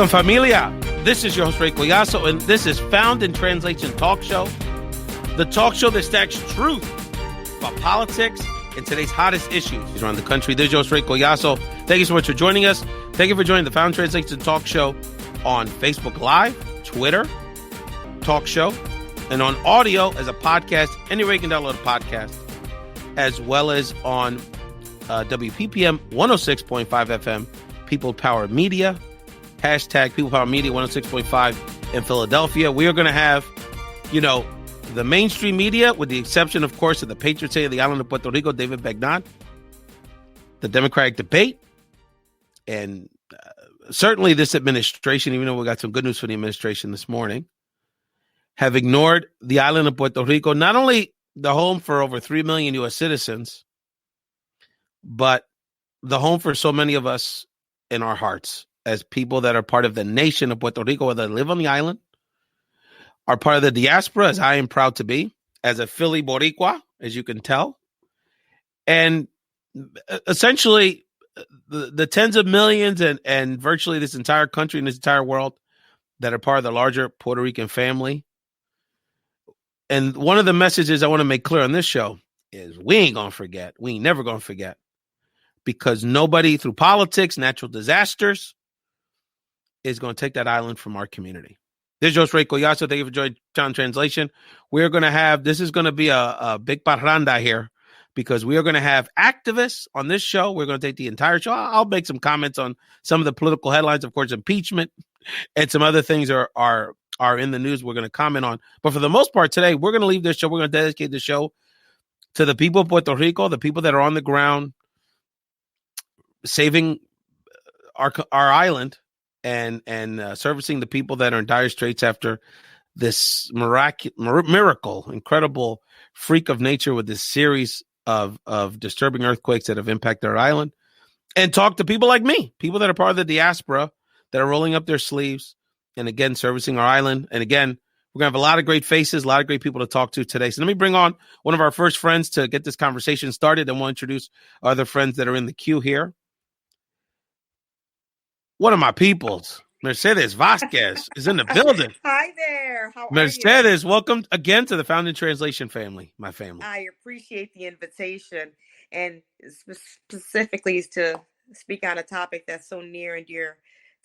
Welcome, familia. This is your host, Ray Collazo, and this is Found in Translation Talk Show, the talk show that stacks truth about politics and today's hottest issues around the country. This is your host, Ray Collazo. Thank you so much for joining us. Thank you for joining the Found in Translation Talk Show on Facebook Live, Twitter, Talk Show, and on audio as a podcast. Anywhere you can download a podcast, as well as on WPPM 106.5 FM, People Power Media, hashtag People Power Media 106.5 in Philadelphia. We are going to have, the mainstream media, with the exception, of course, of the patron saint of the island of Puerto Rico, David Begnan, the Democratic debate, and certainly this administration, even though we got some good news for the administration this morning, have ignored the island of Puerto Rico, not only the home for over 3 million U.S. citizens, but the home for so many of us in our hearts as people that are part of the nation of Puerto Rico, whether they live on the island, are part of the diaspora, as I am proud to be, as a Philly Boricua, as you can tell. And essentially, the tens of millions and virtually this entire country and this entire world that are part of the larger Puerto Rican family. And one of the messages I want to make clear on this show is we ain't going to forget. We ain't never going to forget. Because nobody, through politics, natural disasters, is going to take that island from our community. This is Jose Ray Collazo. Thank you for joining Found Translation. We're going to have, this is going to be a big parranda here, because we are going to have activists on this show. We're going to take the entire show. I'll make some comments on some of the political headlines, of course, impeachment, and some other things are in the news we're going to comment on. But for the most part today, we're going to leave this show. We're going to dedicate the show to the people of Puerto Rico, the people that are on the ground, saving our island and servicing the people that are in dire straits after this miracle, incredible freak of nature with this series of disturbing earthquakes that have impacted our island, and talk to people like me, people that are part of the diaspora that are rolling up their sleeves and, again, servicing our island. And, again, we're going to have a lot of great faces, a lot of great people to talk to today. So let me bring on one of our first friends to get this conversation started, and we'll introduce other friends that are in the queue here. One of my peoples, Mercedes Vazquez, is in the building. Hi there. How are you? Mercedes, welcome again to the Found in Translation family, my family. I appreciate the invitation, and specifically to speak on a topic that's so near and dear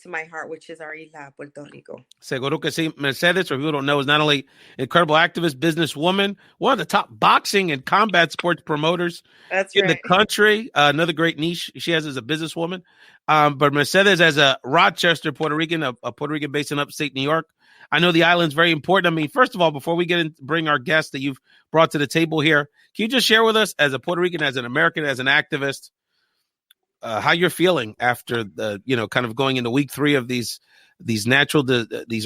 to my heart, which is our isla, Puerto Rico. Seguro que sí. Mercedes, for people who don't know, is not only an incredible activist, businesswoman, one of the top boxing and combat sports promoters in the country. Another great niche she has as a businesswoman. But Mercedes, as a Rochester, Puerto Rican, a Puerto Rican based in upstate New York, I know the island's very important. I mean, first of all, before we get in, bring our guests that you've brought to the table here, can you just share with us, as a Puerto Rican, as an American, as an activist, how you're feeling after the, kind of going into week 3 of these these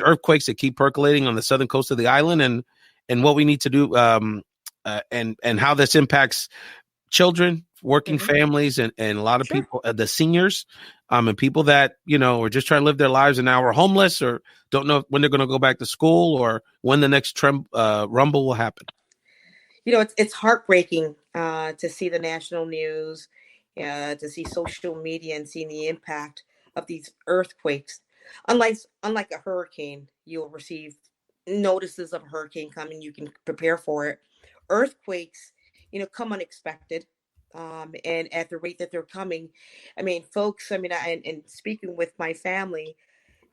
earthquakes that keep percolating on the southern coast of the island, and what we need to do, and how this impacts children, working families, and a lot of people, the seniors, and people that, are just trying to live their lives and now are homeless or don't know when they're going to go back to school or when the next rumble will happen. It's heartbreaking to see the national news, to see social media and seeing the impact of these earthquakes. Unlike a hurricane, you'll receive notices of a hurricane coming. You can prepare for it. Earthquakes, come unexpected. And at the rate that they're coming, folks, and speaking with my family,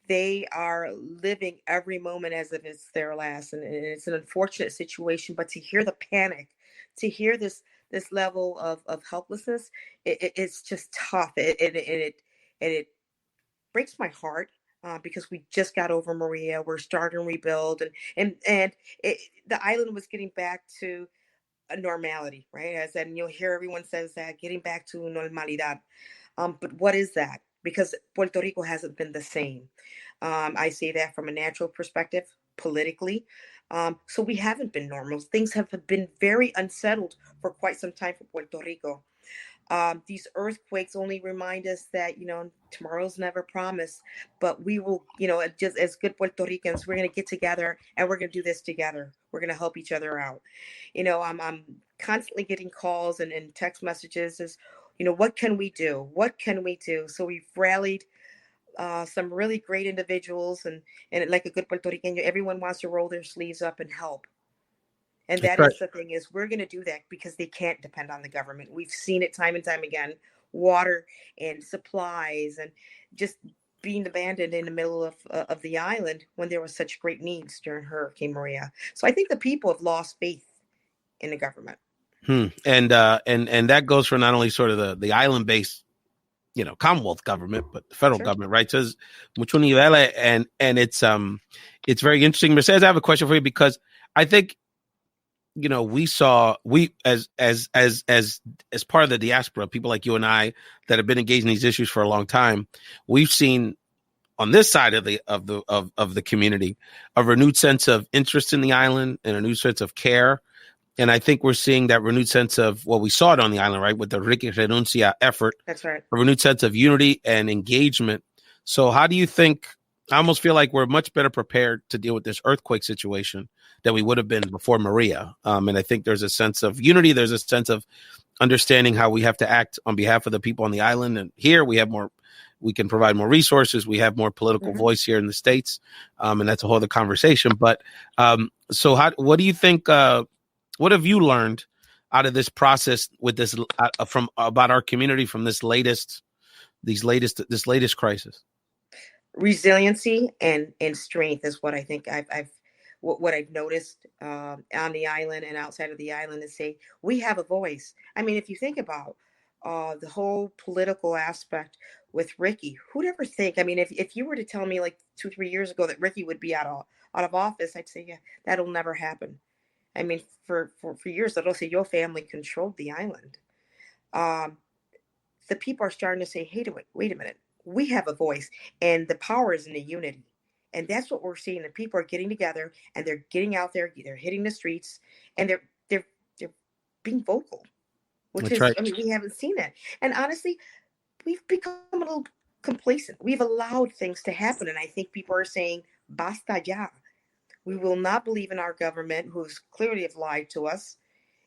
they are living every moment as if it's their last. And it's an unfortunate situation, but to hear the panic, to hear this level of helplessness, it's just tough. It breaks my heart because we just got over Maria. We're starting to rebuild, and the island was getting back to a normality, right? As and you'll hear everyone says that, getting back to normalidad. But what is that? Because Puerto Rico hasn't been the same. I say that from a natural perspective, politically. So we haven't been normal. Things have been very unsettled for quite some time for Puerto Rico. These earthquakes only remind us that, tomorrow's never promised, but we will, just as good Puerto Ricans, we're going to get together and we're going to do this together. We're going to help each other out. I'm constantly getting calls and text messages as, what can we do? What can we do? So we've rallied some really great individuals, and like a good Puerto Rican, everyone wants to roll their sleeves up and help. And That's that right. is the thing, is we're going to do that because they can't depend on the government. We've seen it time and time again, water and supplies and just being abandoned in the middle of the island when there was such great needs during Hurricane Maria. So I think the people have lost faith in the government. And that goes for not only sort of the island based, Commonwealth government, but the federal government, right? So mucho nivel, and it's very interesting. Mercedes, I have a question for you, because I think, we as part of the diaspora, people like you and I that have been engaged in these issues for a long time, we've seen on this side of the community a renewed sense of interest in the island and a new sense of care. And I think we're seeing that renewed sense of, we saw it on the island, right, with the Ricky Renuncia effort. That's right. A renewed sense of unity and engagement. So how do you think, I almost feel like we're much better prepared to deal with this earthquake situation than we would have been before Maria. And I think there's a sense of unity. There's a sense of understanding how we have to act on behalf of the people on the island. And here we can provide more resources. We have more political voice here in the States. And that's a whole other conversation. But so what do you think, what have you learned out of this process with this about our community from this latest crisis? Resiliency and strength is what I think what I've noticed on the island and outside of the island, is say we have a voice. I mean, if you think about the whole political aspect with Ricky, who'd ever think? I mean, if you were to tell me like 2-3 years ago that Ricky would be out of office, I'd say, yeah, that'll never happen. I mean, for years, the Rosselló family controlled the island. The people are starting to say, hey, wait a minute. We have a voice, and the power is in the unity. And that's what we're seeing. The people are getting together, and they're getting out there. They're hitting the streets, and they're being vocal, which That's is, right. I mean, we haven't seen that. And honestly, we've become a little complacent. We've allowed things to happen, and I think people are saying, basta ya. We will not believe in our government, who's clearly have lied to us,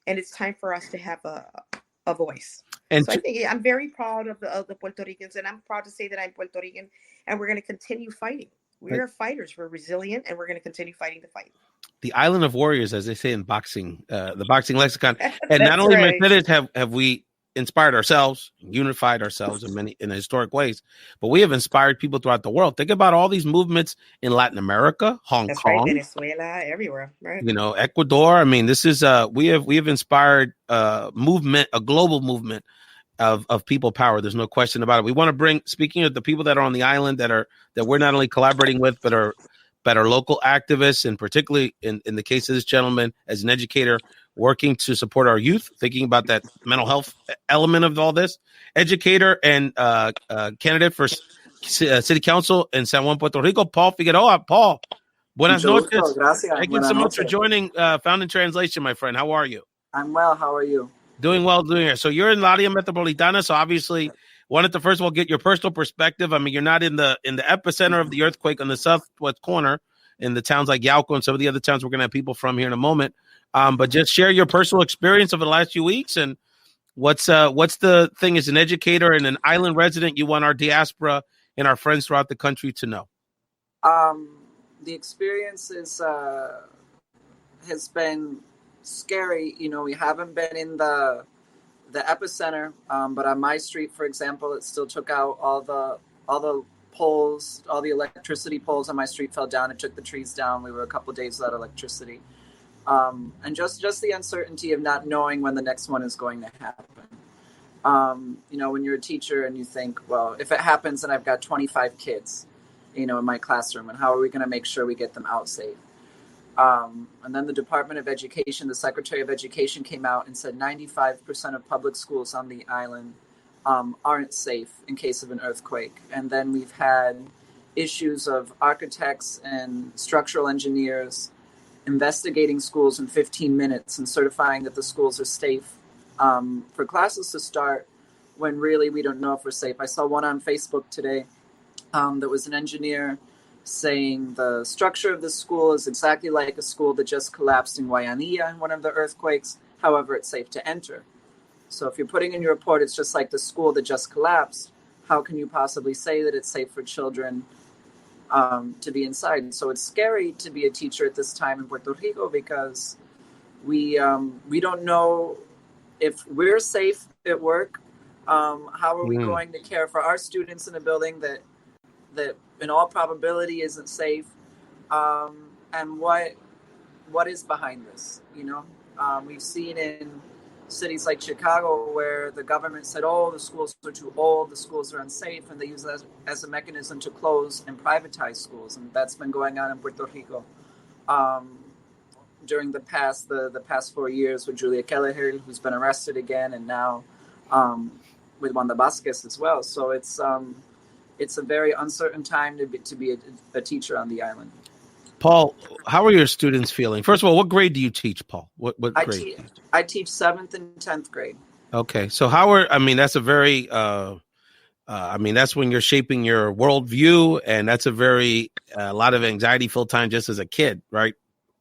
and it's time for us to have a voice. And so I think I'm very proud of the Puerto Ricans, and I'm proud to say that I'm Puerto Rican, and we're going to continue fighting. We're fighters. We're resilient, and we're going to continue fighting the fight. The island of warriors, as they say in boxing, the boxing lexicon. And not only, Mercedes, have we inspired ourselves, unified ourselves in historic ways, but we have inspired people throughout the world. Think about all these movements in Latin America, Hong Kong, right, Venezuela, everywhere, right? Ecuador. I mean, this is we have inspired a global movement of people power. There's no question about it. We want to bring, speaking of the people that are on the island that we're not only collaborating with, but are local activists, and particularly in the case of this gentleman, as an educator, working to support our youth, thinking about that mental health element of all this. Educator and candidate for City Council in San Juan, Puerto Rico, Paul Figueroa. Paul, buenas noches. Thank you so much for joining Found in Translation, my friend. How are you? I'm well. How are you? Doing well, doing it. So you're in La Área Metropolitana, so obviously wanted to first of all get your personal perspective. I mean, you're not in the epicenter of the earthquake on the southwest corner in the towns like Yauco and some of the other towns we're going to have people from here in a moment. But just share your personal experience over the last few weeks, and what's the thing as an educator and an island resident you want our diaspora and our friends throughout the country to know? The experience has been scary. We haven't been in the epicenter, but on my street, for example, it still took out all the poles, all the electricity poles on my street fell down. It took the trees down. We were a couple of days without electricity. And just the uncertainty of not knowing when the next one is going to happen. When you're a teacher and you think, well, if it happens and I've got 25 kids, in my classroom, and how are we going to make sure we get them out safe? And then the Department of Education, the Secretary of Education came out and said 95% of public schools on the island aren't safe in case of an earthquake. And then we've had issues of architects and structural engineers investigating schools in 15 minutes and certifying that the schools are safe for classes to start, when really we don't know if we're safe. I saw one on Facebook today that was an engineer saying the structure of the school is exactly like a school that just collapsed in Guayanilla in one of the earthquakes. However, it's safe to enter. So if you're putting in your report, it's just like the school that just collapsed. how can you possibly say that it's safe for children to be inside? So it's scary to be a teacher at this time in Puerto Rico because we don't know if we're safe at work. How are we going to care for our students in a building that in all probability isn't safe? And what is behind this? We've seen in cities like Chicago where the government said, oh, the schools are too old, the schools are unsafe, and they use that as a mechanism to close and privatize schools. And that's been going on in Puerto Rico during the past 4 years with Julia Kelleher, who's been arrested again, and now with Wanda Vazquez as well. So it's a very uncertain time to be a teacher on the island. Paul, how are your students feeling? First of all, what grade do you teach, Paul? What grade? I teach 7th and 10th grade. Okay. So that's a very, that's when you're shaping your worldview, and that's a lot of anxiety full time just as a kid, right?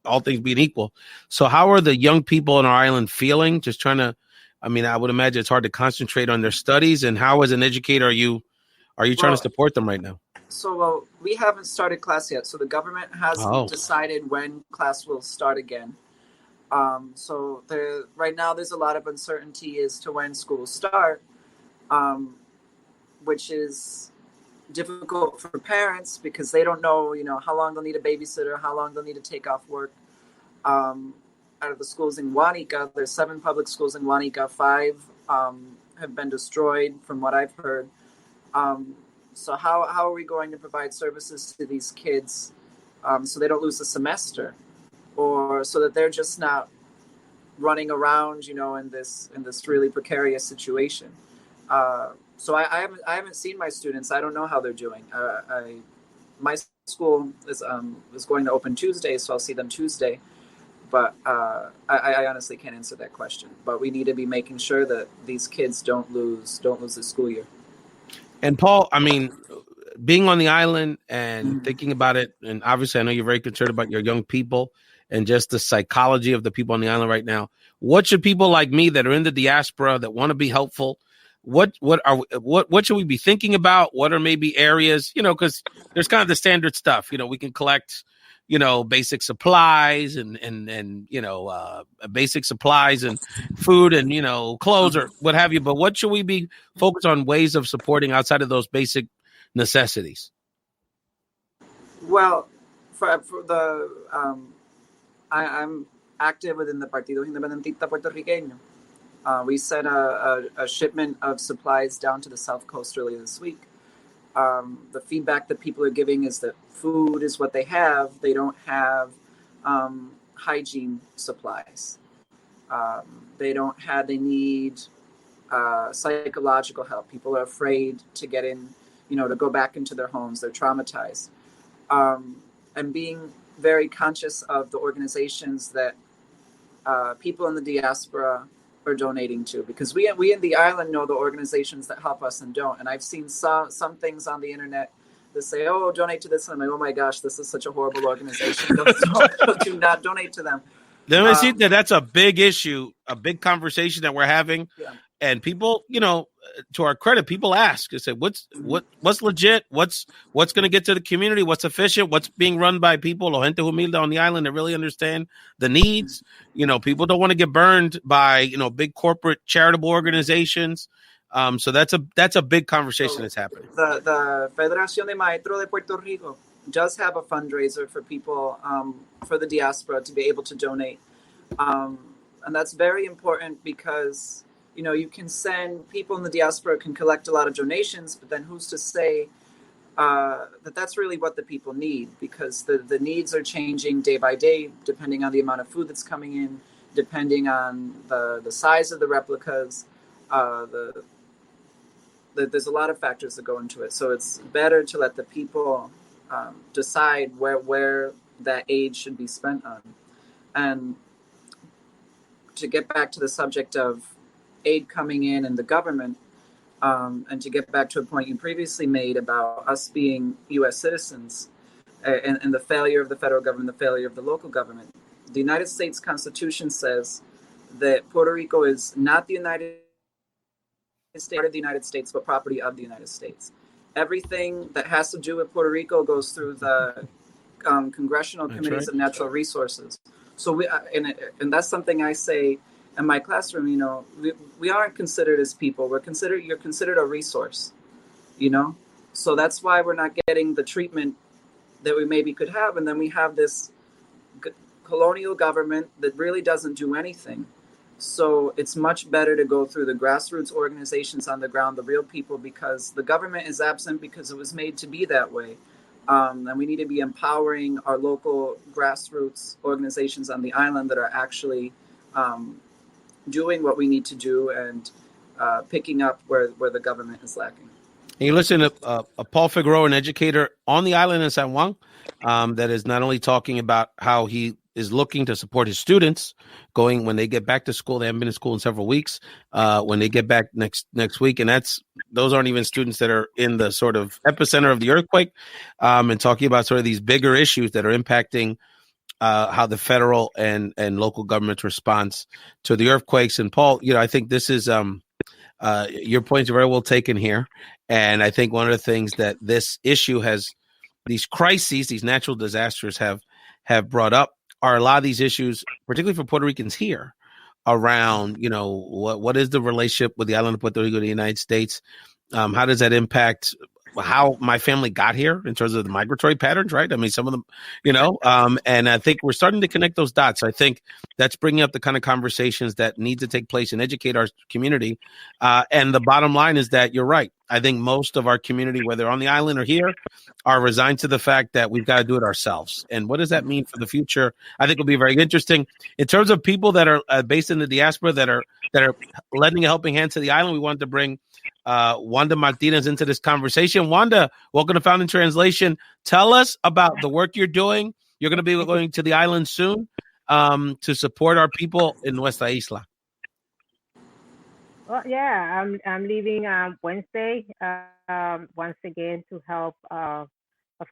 All things being equal. So how are the young people on our island feeling? Just trying to, I would imagine it's hard to concentrate on their studies. And how, as an educator, are you trying to support them right now? So we haven't started class yet. So the government hasn't decided when class will start again. So right now there's a lot of uncertainty as to when schools start, which is difficult for parents because they don't know, how long they'll need a babysitter, how long they'll need to take off work. Out of the schools in Guanica, there's 7 public schools in Guanica, 5 have been destroyed from what I've heard. So how are we going to provide services to these kids so they don't lose a semester, or so that they're just not running around, in this really precarious situation? So I haven't seen my students. I don't know how they're doing. My school is going to open Tuesday, so I'll see them Tuesday. But I honestly can't answer that question. But we need to be making sure that these kids don't lose the school year. And Paul, being on the island and thinking about it, and obviously I know you're very concerned about your young people and just the psychology of the people on the island right now. What should people like me that are in the diaspora that want to be helpful, what should we be thinking about? What are maybe areas, because there's kind of the standard stuff, we can collect, basic supplies and basic supplies and food and, clothes or what have you. But what should we be focused on ways of supporting outside of those basic necessities? Well, for the, I'm active within the Partido Independentista Puertorriqueño. We sent a shipment of supplies down to the South Coast earlier this week. The feedback that people are giving is that food is what they have. They don't have hygiene supplies. They need psychological help. People are afraid to get in, to go back into their homes. They're traumatized. And being very conscious of the organizations that people in the diaspora are donating to, because we in the island know the organizations that help us and don't. And I've seen some things on the internet that say, oh, donate to this. And I'm like, oh my gosh, this is such a horrible organization. Do not donate to them. Then I see that's a big issue, a big conversation that we're having. Yeah. And people, to our credit, people ask, they say, what's legit? What's going to get to the community? What's efficient? What's being run by people, la gente humilde on the island that really understand the needs? People don't want to get burned by, big corporate charitable organizations. So that's a big conversation that's happening. The Federación de Maestros de Puerto Rico does have a fundraiser for people, for the diaspora to be able to donate. And that's very important because you can send people in the diaspora can collect a lot of donations, but then who's to say that's really what the people need? Because the needs are changing day by day, depending on the amount of food that's coming in, depending on the size of the replicas. There's a lot of factors that go into it. So it's better to let the people decide where that aid should be spent on. And to get back to the subject of aid coming in and the government, and to get back to a point you previously made about us being U.S. citizens and the failure of the federal government, the failure of the local government. The United States Constitution says that Puerto Rico is not the United States, part of the United States, but property of the United States. Everything that has to do with Puerto Rico goes through the Congressional Committees of Natural Resources. So and that's something I say in my classroom. You know, we aren't considered as people. You're considered a resource. You know, so that's why we're not getting the treatment that we maybe could have, and then we have this colonial government that really doesn't do anything. So it's much better to go through the grassroots organizations on the ground, the real people, because the government is absent because it was made to be that way. And we need to be empowering our local grassroots organizations on the island that are actually doing what we need to do and picking up where the government is lacking. And you listen to Paul Figueroa, an educator on the island in San Juan, that is not only talking about how he is looking to support his students going when they get back to school. They haven't been in school in several weeks. When they get back next week, and those aren't even students that are in the sort of epicenter of the earthquake, and talking about sort of these bigger issues that are impacting how the federal and local government's response to the earthquakes. And Paul, you know, I think this is your points are very well taken here. And I think one of the things that this issue has, these crises, these natural disasters have brought up are a lot of these issues, particularly for Puerto Ricans here, around, you know, what is the relationship with the island of Puerto Rico to the United States? How does that impact how my family got here in terms of the migratory patterns, right? I mean, some of them, you know, and I think we're starting to connect those dots. I think that's bringing up the kind of conversations that need to take place and educate our community. And the bottom line is that you're right. I think most of our community, whether on the island or here, are resigned to the fact that we've got to do it ourselves. And what does that mean for the future? I think will be very interesting. In terms of people that are based in the diaspora that are lending a helping hand to the island, we wanted to bring Wanda Martinez into this conversation. Wanda, welcome to Found in Translation. Tell us about the work you're doing. You're going to be going to the island soon to support our people in Nuestra Isla. Well, yeah, I'm leaving Wednesday once again to help, of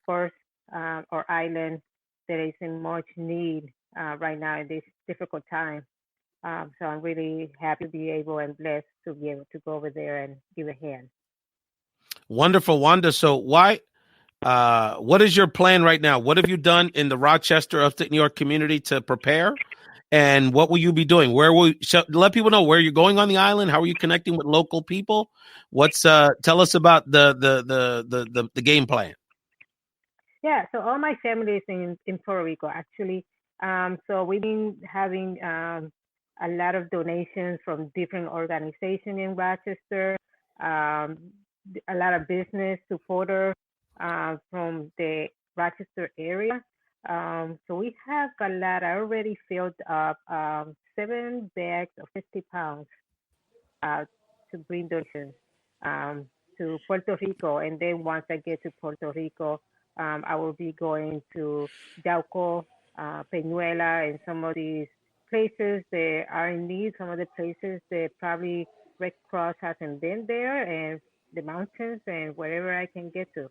course, our island that is in much need right now in this difficult time. So I'm really happy to be able and blessed to be able to go over there and give a hand. Wonderful, Wanda. So what is your plan right now? What have you done in the Rochester, upstate New York community to prepare? And what will you be doing? Let people know where you're going on the island? How are you connecting with local people? Tell us about the game plan. Yeah, so all my family is in Puerto Rico, actually. So we've been having a lot of donations from different organizations in Rochester, a lot of business supporters from the Rochester area. So we have a lot. I already filled up 7 bags of 50 pounds to bring donations to Puerto Rico. And then once I get to Puerto Rico, I will be going to Yauco, Peñuela, and some of these places that are in need, some of the places that probably Red Cross hasn't been there, and the mountains and wherever I can get to.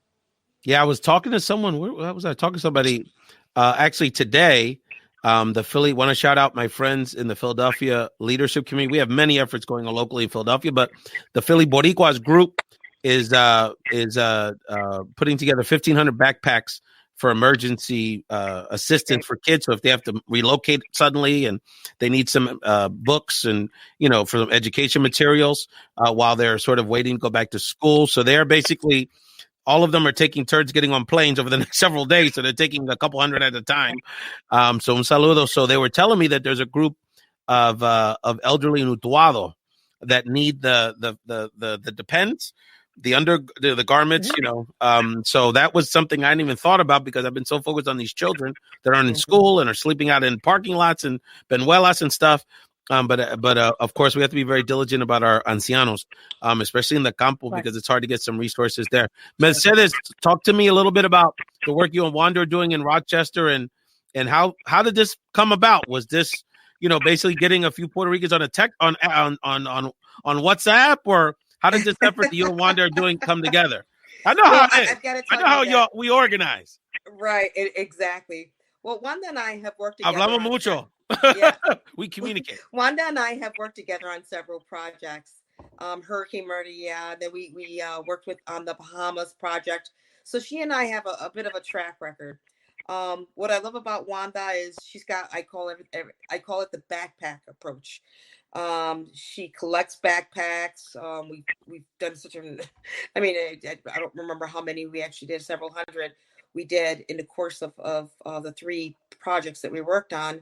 Yeah, I was talking to someone. Where was I talking to somebody? Actually, today, want to shout out my friends in the Philadelphia leadership community. We have many efforts going on locally in Philadelphia, but the Philly Boricuas group is putting together 1,500 backpacks for emergency assistance for kids. So if they have to relocate suddenly and they need some books and, you know, for education materials while they're sort of waiting to go back to school. So they're basically, all of them are taking turns getting on planes over the next several days. So they're taking a couple hundred at a time. So un saludo. So they were telling me that there's a group of elderly in Utuado that need the depends. The garments, you know. So that was something I hadn't even thought about because I've been so focused on these children that aren't in school and are sleeping out in parking lots and benuelas and stuff. But of course, we have to be very diligent about our ancianos, especially in the campo, because it's hard to get some resources there. Mercedes, talk to me a little bit about the work you and Wanda are doing in Rochester and how did this come about? Was this, you know, basically getting a few Puerto Ricans on on WhatsApp, or how did this effort that you and Wanda are doing come together? I know how it is. I know how we organize. Right, exactly. Well, Wanda and I have worked together. Hablamos mucho. Yeah. We communicate. Wanda and I have worked together on several projects. Hurricane Maria. Then we worked with on the Bahamas project. So she and I have a bit of a track record. What I love about Wanda is she's got, I call it the backpack approach. She collects backpacks. We've done such a, I mean, I don't remember how many we actually did, several hundred we did in the course of the 3 projects that we worked on.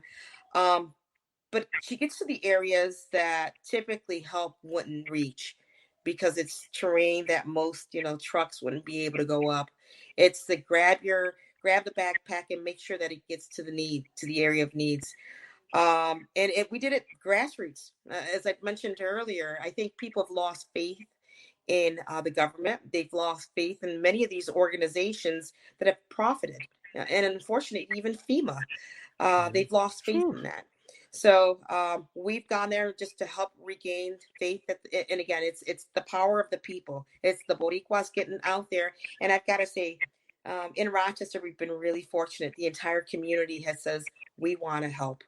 But she gets to the areas that typically help wouldn't reach because it's terrain that most, trucks wouldn't be able to go up. It's the grab the backpack and make sure that it gets to the area of needs. And we did it grassroots. As I mentioned earlier, I think people have lost faith in the government. They've lost faith in many of these organizations that have profited. And unfortunately, even FEMA, they've lost faith in that. So we've gone there just to help regain faith. And again, it's the power of the people. It's the Boricuas getting out there. And I've got to say, in Rochester, we've been really fortunate. The entire community has says, we want to help.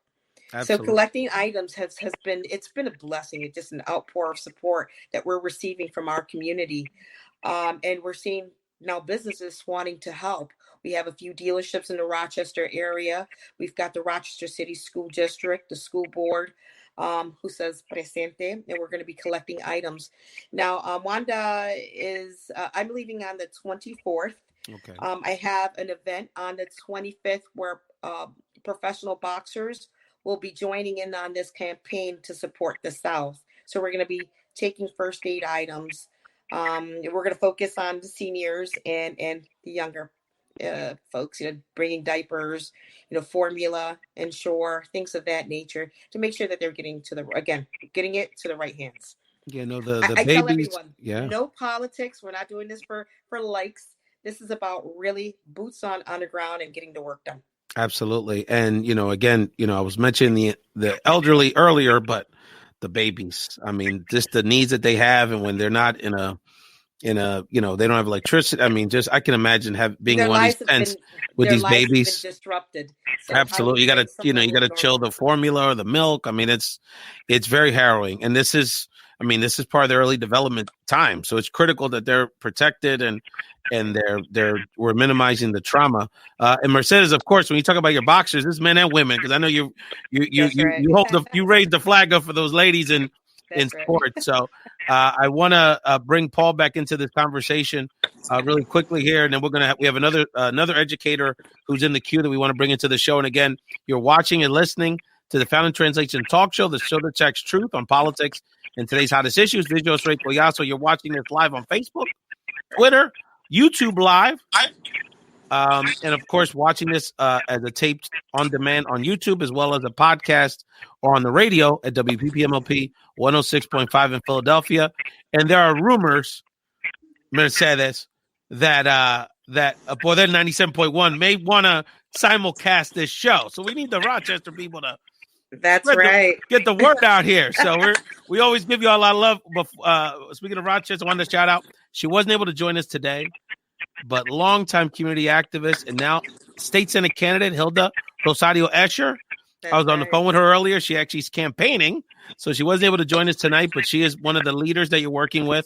Absolutely. So collecting items has been a blessing. It's just an outpour of support that we're receiving from our community. And we're seeing now businesses wanting to help. We have a few dealerships in the Rochester area. We've got the Rochester City School District, the school board, who says presente, and we're going to be collecting items. Now, Wanda is, I'm leaving on the 24th. Okay. I have an event on the 25th where professional boxers will be joining in on this campaign to support the South. So we're going to be taking first aid items. We're going to focus on the seniors and the younger folks, bringing diapers, formula, Ensure, things of that nature to make sure that they're getting it to the right hands. Yeah, no, the I babies. Tell everyone, yeah, no politics. We're not doing this for likes. This is about really boots on the ground and getting the work done. Absolutely. And, again, I was mentioning the elderly earlier, but the babies, I mean, just the needs that they have. And when they're not in a, they don't have electricity. I mean, I can imagine being in one of these tents with these babies. Disrupted. So absolutely. You got to chill the formula or the milk. I mean, it's very harrowing. And this is part of their early development time. So it's critical that they're protected and we're minimizing the trauma. And Mercedes, of course, when you talk about your boxers, this is men and women, because I know you raised the flag up for those ladies in sport. Right. So I want to bring Paul back into this conversation really quickly here, and then we have another educator who's in the queue that we want to bring into the show. And again, you're watching and listening to the Found in Translation talk show, the show that checks truth on politics and today's hottest issues. This is your host, Ray Collazo. You're watching this live on Facebook, Twitter, YouTube Live, and of course, watching this as a taped on demand on YouTube, as well as a podcast or on the radio at WPPMLP 106.5 in Philadelphia. And there are rumors, Mercedes, that Poder 97.1 may want to simulcast this show. So we need the Rochester people to get the word out here. So we always give you all our love. Speaking of Rochester, I wanted to shout out. She wasn't able to join us today, but longtime community activist and now state Senate candidate Hilda Rosario Escher. I was on the phone with her earlier. She actually is campaigning, so she wasn't able to join us tonight, but she is one of the leaders that you're working with,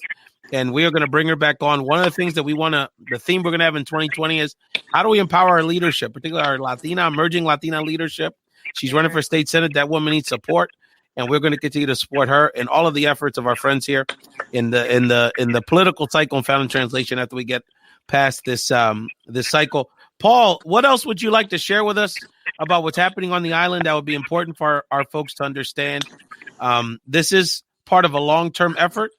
and we are going to bring her back on. One of the things that the theme we're going to have in 2020 is how do we empower our leadership, particularly our emerging Latina leadership. She's running for state Senate. That woman needs support, and we're going to continue to support her and all of the efforts of our friends here in the political cycle and Found in Translation after we get past this cycle. Paul, what else would you like to share with us about what's happening on the island that would be important for our folks to understand? This is part of a long-term effort,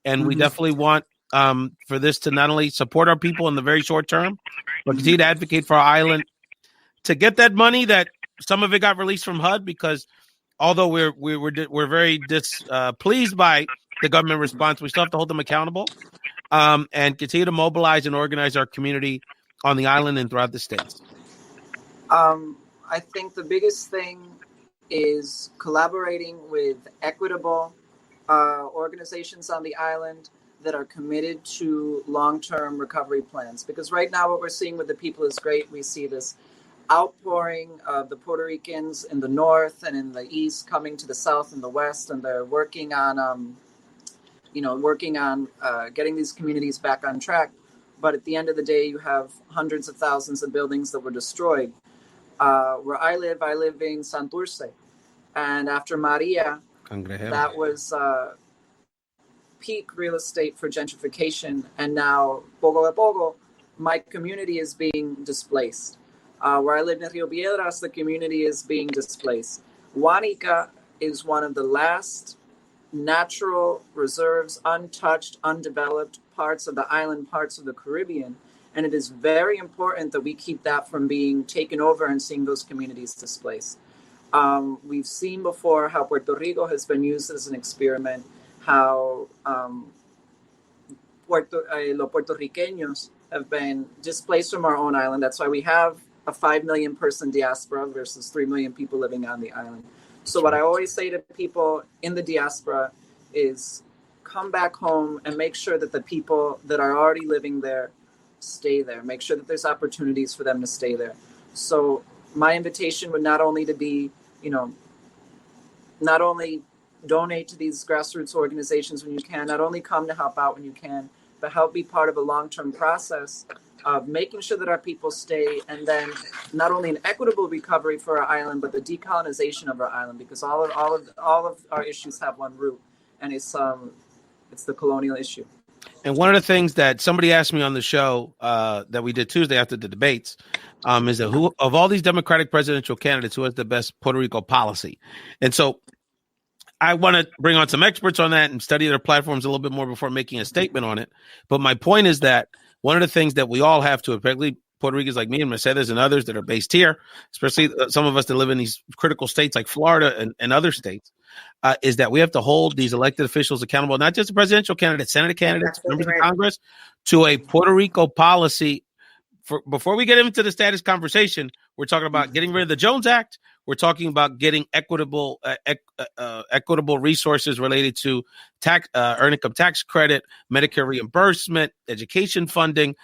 and we definitely want for this to not only support our people in the very short term, but continue to advocate for our island to get that money that some of it got released from HUD, because although we're very displeased by the government response, we still have to hold them accountable and continue to mobilize and organize our community on the island and throughout the states. I think the biggest thing is collaborating with equitable organizations on the island that are committed to long-term recovery plans. Because right now what we're seeing with the people is great. We see this outpouring of the Puerto Ricans in the north and in the east coming to the south and the west, and they're working on working on getting these communities back on track. But at the end of the day, you have hundreds of thousands of buildings that were destroyed. Where I live in Santurce. And after Maria, that was peak real estate for gentrification. And now, poco a poco, my community is being displaced. Where I lived in Rio Piedras, the community is being displaced. Guanica is one of the last natural reserves, untouched, undeveloped parts of the island, parts of the Caribbean. And it is very important that we keep that from being taken over and seeing those communities displaced. We've seen before how Puerto Rico has been used as an experiment, how los Puerto Ricanos have been displaced from our own island. That's why we have a 5 million person diaspora versus 3 million people living on the island. So what I always say to people in the diaspora is come back home and make sure that the people that are already living there stay there. Make sure that there's opportunities for them to stay there. So my invitation would not only to be, not only donate to these grassroots organizations when you can, not only come to help out when you can, but help be part of a long-term process of making sure that our people stay, and then not only an equitable recovery for our island, but the decolonization of our island, because all of our issues have one root, and it's the colonial issue. And one of the things that somebody asked me on the show that we did Tuesday after the debates is that who of all these Democratic presidential candidates, who has the best Puerto Rico policy? And so I want to bring on some experts on that and study their platforms a little bit more before making a statement on it. But my point is that one of the things that we all have to, particularly Puerto Ricans like me and Mercedes and others that are based here, especially some of us that live in these critical states like Florida and other states, is that we have to hold these elected officials accountable, not just the presidential candidates, Senate candidates, members of Congress, to a Puerto Rico policy. Before we get into the status conversation, we're talking about getting rid of the Jones Act. We're talking about getting equitable resources related to earned income tax credit, Medicare reimbursement, education funding,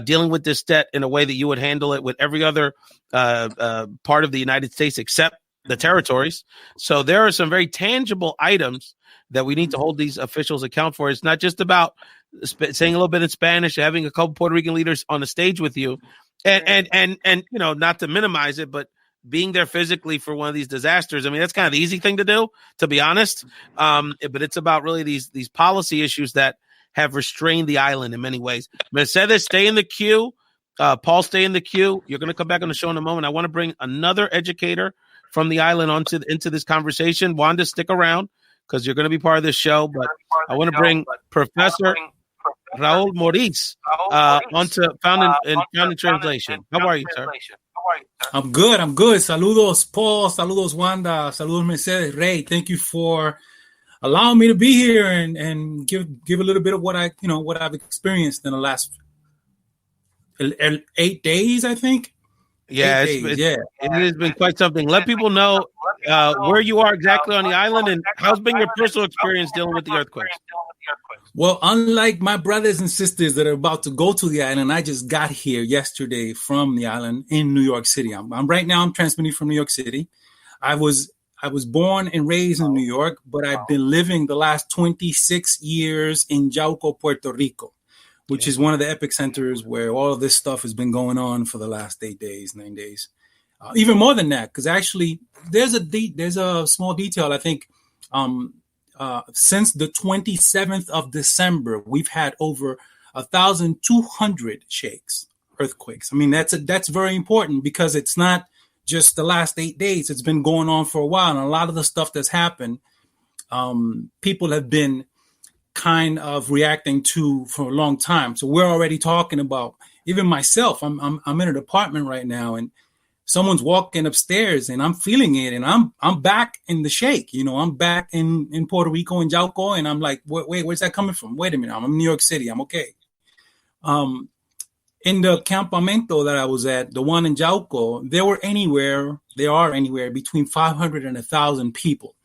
dealing with this debt in a way that you would handle it with every other part of the United States except the territories. So there are some very tangible items that we need to hold these officials account for. It's not just about saying a little bit in Spanish, having a couple Puerto Rican leaders on the stage with you, and not to minimize it, but being there physically for one of these disasters. I mean, that's kind of the easy thing to do, to be honest. But it's about really these policy issues that have restrained the island in many ways. Mercedes, stay in the queue. Paul, stay in the queue. You're going to come back on the show in a moment. I want to bring another educator from the island into this conversation. Wanda, stick around because you're going to be part of this show. But I want to bring Professor Raul Moris onto Found in Translation. How are you, sir? I'm good. Saludos, Paul. Saludos, Wanda. Saludos, Mercedes. Ray, thank you for allowing me to be here and give a little bit of what I've experienced in the last 8 days, I think. Yeah, it has been quite something. Let people know where you are exactly on the island and how's been your personal experience dealing with the earthquakes. Well, unlike my brothers and sisters that are about to go to the island, I just got here yesterday from the island in New York City. I'm transmitting from New York City. I was born and raised in New York, but I've been living the last 26 years in Yauco, Puerto Rico, which is one of the epicenters where all of this stuff has been going on for the last 9 days. Even more than that, because actually there's a small detail. I think since the 27th of December, we've had over 1,200 earthquakes. I mean, that's very important because it's not just the last 8 days. It's been going on for a while. And a lot of the stuff that's happened, people have been kind of reacting to for a long time. So we're already talking about, even myself, I'm in an apartment right now and someone's walking upstairs and I'm feeling it and I'm back in the shake. I'm back in Puerto Rico and Yauco and I'm like, wait, where's that coming from? Wait a minute, I'm in New York City. I'm okay. In the campamento that I was at, the one in Yauco, they are anywhere between 500 and 1,000 people.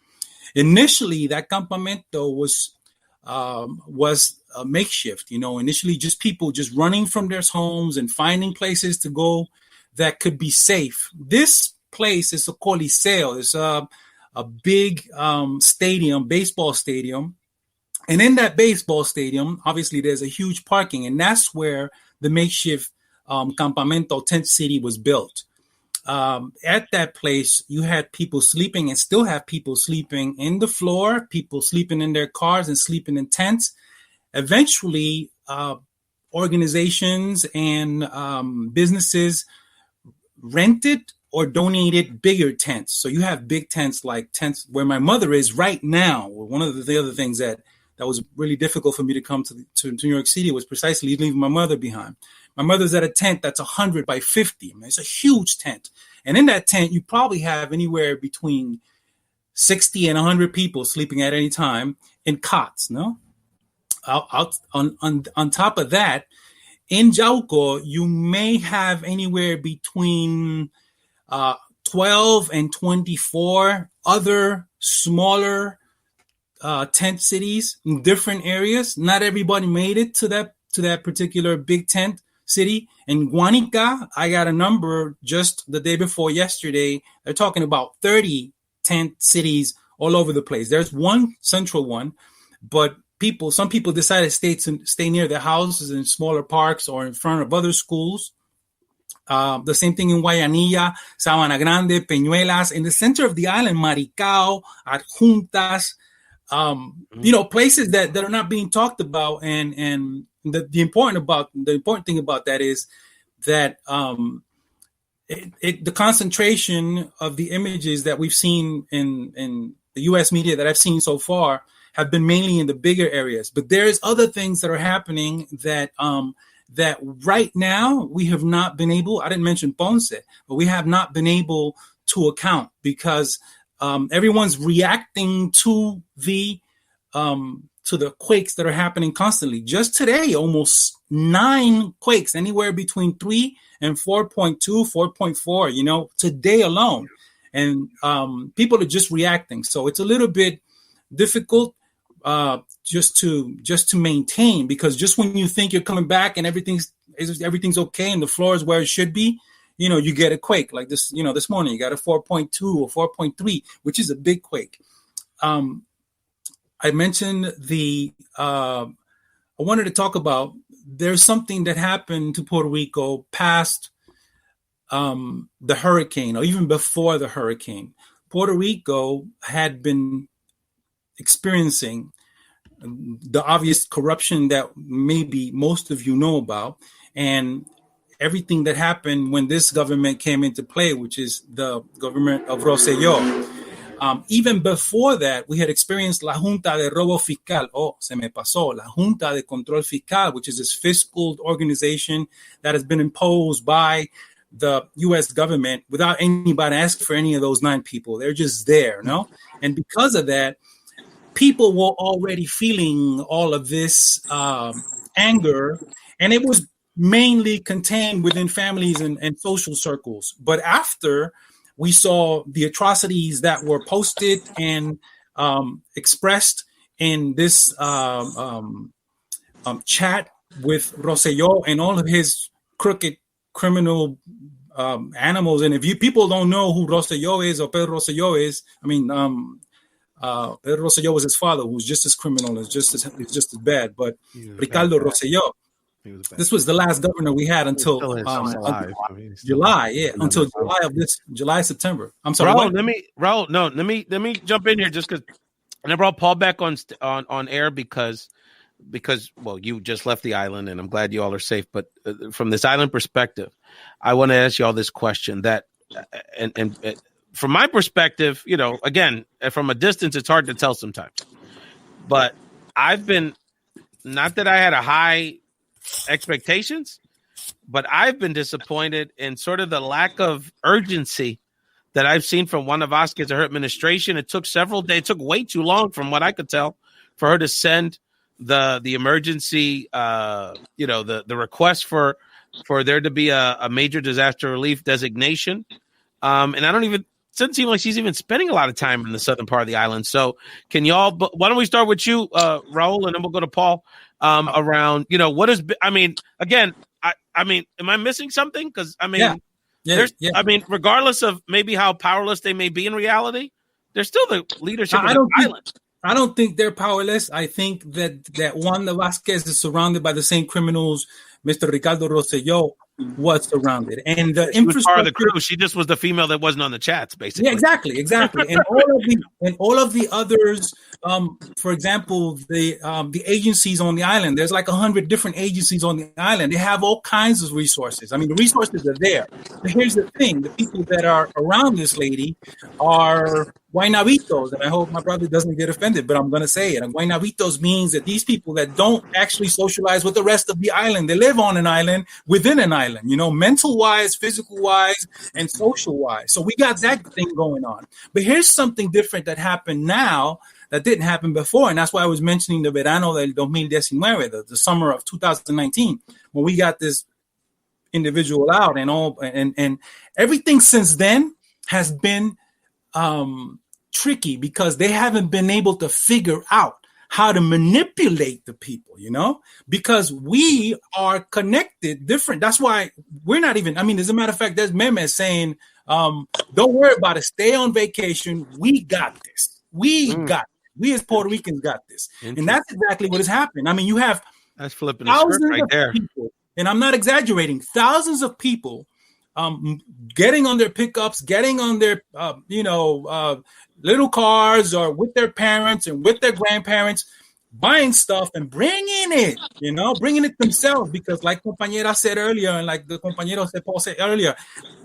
Initially, that campamento was a makeshift, initially just people just running from their homes and finding places to go that could be safe. This place is a Coliseo. It's a big stadium, baseball stadium. And in that baseball stadium, obviously, there's a huge parking, and that's where the makeshift campamento tent city was built. At that place, you had people sleeping and still have people sleeping in the floor, people sleeping in their cars and sleeping in tents. Eventually, organizations and businesses rented or donated bigger tents. So you have big tents, like tents where my mother is right now. One of the other things that was really difficult for me to come to New York City was precisely leaving my mother behind. My mother's at a tent that's 100 by 50. I mean, it's a huge tent. And in that tent, you probably have anywhere between 60 and 100 people sleeping at any time in cots, no? On top of that, in Jauco, you may have anywhere between 12 and 24 other smaller tent cities in different areas. Not everybody made it to that particular big tent city. In Guanica, I got a number just the day before yesterday. They're talking about 30 tent cities all over the place. There's one central one, but some people decided to stay near their houses in smaller parks or in front of other schools. The same thing in Guayanilla, Sabana Grande, Peñuelas, in the center of the island, Maricao, Adjuntas, places that are not being talked about. And the important thing about that is that the concentration of the images that we've seen in the U.S. media that I've seen so far have been mainly in the bigger areas. But there's other things that are happening that right now we have not been able, I didn't mention Ponce, but we have not been able to account because everyone's reacting to the quakes that are happening constantly. Just today, almost 9 quakes, anywhere between 3 and 4.2, 4.4, today alone. And people are just reacting. So it's a little bit difficult just to maintain, because just when you think you're coming back and everything's okay and the floor is where it should be, you get a quake like this. This morning you got a 4.2 or 4.3, which is a big quake. I mentioned I wanted to talk about, there's something that happened to Puerto Rico past the hurricane, or even before the hurricane. Puerto Rico had been experiencing the obvious corruption that maybe most of you know about, and everything that happened when this government came into play, which is the government of Rosselló. Even before that, we had experienced La Junta de Robo Fiscal. Oh, se me pasó. La Junta de Control Fiscal, which is this fiscal organization that has been imposed by the U.S. government without anybody asking for any of those 9 people. They're just there, no? And because of that, people were already feeling all of this anger, and it was mainly contained within families and social circles. But after we saw the atrocities that were posted and expressed in this chat with Rosselló and all of his crooked criminal animals. And if people don't know who Rosselló is or Pedro Rosselló is, Pedro Rosselló was his father, who's just as criminal, is just as bad. But Ricardo Rosselló, this was the last governor we had until July. Yeah, until July, September. I'm sorry. Raul, let me jump in here just because I brought Paul back on air because well, you just left the island, and I'm glad you all are safe. But from this island perspective, I want to ask you all this question that and from my perspective, again, from a distance, it's hard to tell sometimes. But I've been, not that I had a high expectations, but I've been disappointed in sort of the lack of urgency that I've seen from Wanda Vazquez or her administration. It took several days. It took way too long, from what I could tell, for her to send the emergency, the request for there to be a major disaster relief designation. And it doesn't seem like she's even spending a lot of time in the southern part of the island. So why don't we start with you, Raul, and then we'll go to Paul around, what is, again, am I missing something? Because, regardless of maybe how powerless they may be in reality, they're still the leadership of the island. I don't think they're powerless. I think that Wanda Vazquez is surrounded by the same criminals Mr. Ricardo Rosselló was surrounded. And the she was part of the infrastructure. crew. She just was the female that wasn't on the chats, basically. Yeah, exactly. And all of the others, for example, the agencies on the island. There's like 100 different agencies on the island. They have all kinds of resources. I mean, the resources are there. But here's the thing: the people that are around this lady are Guaynabitos, and I hope my brother doesn't get offended, but I'm going to say it. And Guaynabitos means that these people that don't actually socialize with the rest of the island, they live on an island within an island, you know, mental-wise, physical-wise, and social-wise. So we got that thing going on. But here's something different that happened now that didn't happen before, and that's why I was mentioning the verano del 2019, the summer of 2019, when we got this individual out and everything since then has been tricky because they haven't been able to figure out how to manipulate the people, you know, because we are connected different. That's why we're not even, I mean, as a matter of fact, there's memes saying, don't worry about it. Stay on vacation. We got this. We as Puerto Ricans got this. And that's exactly what has happened. I mean, you have that's flipping thousands right of there. people, and I'm not exaggerating, thousands of people getting on their pickups, getting on their, little cars or with their parents and with their grandparents, buying stuff and bringing it themselves. Because like compañera said earlier, and like the compañero Paul said earlier,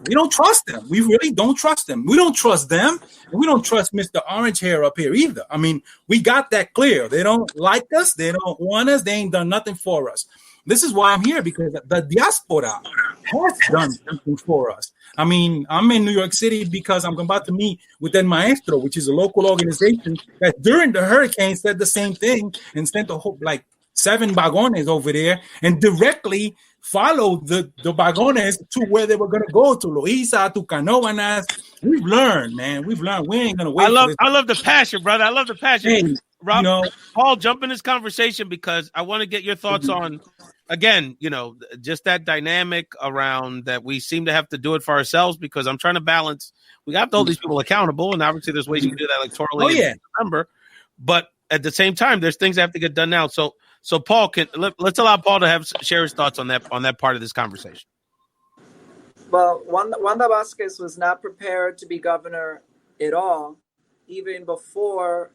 we don't trust them. We really don't trust them. We don't trust them. And we don't trust Mr. Orange Hair up here either. I mean, we got that clear. They don't like us. They don't want us. They ain't done nothing for us. This is why I'm here, because the diaspora has done something for us. I mean, I'm in New York City because I'm about to meet with El Maestro, which is a local organization that during the hurricane said the same thing and sent like 7 vagones over there and directly followed the vagones to where they were going to go, to Loíza, to Canóvanas. We've learned, man. We've learned. We ain't going to wait. I love the passion, brother. I love the passion. Hey, Rob, Paul, jump in this conversation because I want to get your thoughts on, again, just that dynamic around that we seem to have to do it for ourselves because I'm trying to balance. We have to hold these people accountable, and obviously there's ways you can do that electorally in November. But at the same time, there's things that have to get done now. So Paul, let's allow Paul to share his thoughts on that part of this conversation. Well, Wanda Vazquez was not prepared to be governor at all. Even before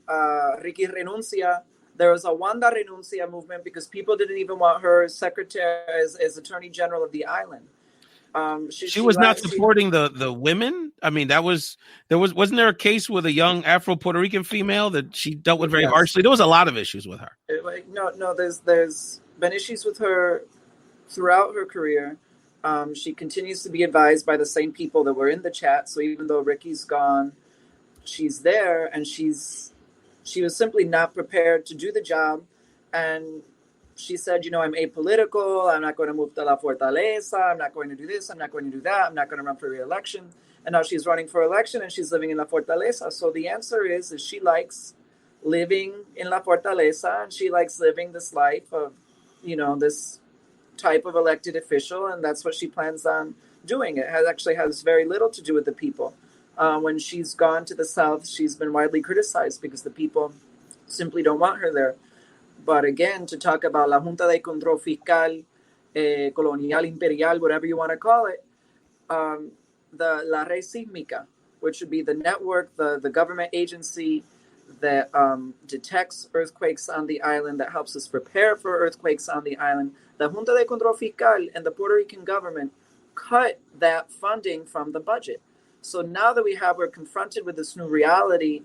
Ricky Renuncia, there was a Wanda Renuncia movement because people didn't even want her as secretary, as attorney general of the island. She was not supporting the women. I mean, wasn't there a case with a young Afro Puerto Rican female that she dealt with very harshly? There was a lot of issues with her. No, there's been issues with her throughout her career. She continues to be advised by the same people that were in the chat. So even though Ricky's gone, she's there, and she was simply not prepared to do the job. And she said, I'm apolitical. I'm not going to move to La Fortaleza. I'm not going to do this. I'm not going to do that. I'm not going to run for re-election. And now she's running for election and she's living in La Fortaleza. So the answer is she likes living in La Fortaleza, and she likes living this life of, this type of elected official. And that's what she plans on doing. It has very little to do with the people. When she's gone to the South, she's been widely criticized because the people simply don't want her there. But again, to talk about La Junta de Control Fiscal, Colonial, Imperial, whatever you want to call it, the La Red Sísmica, which would be the network, the government agency that detects earthquakes on the island, that helps us prepare for earthquakes on the island. The Junta de Control Fiscal and the Puerto Rican government cut that funding from the budget. So now that we're confronted with this new reality,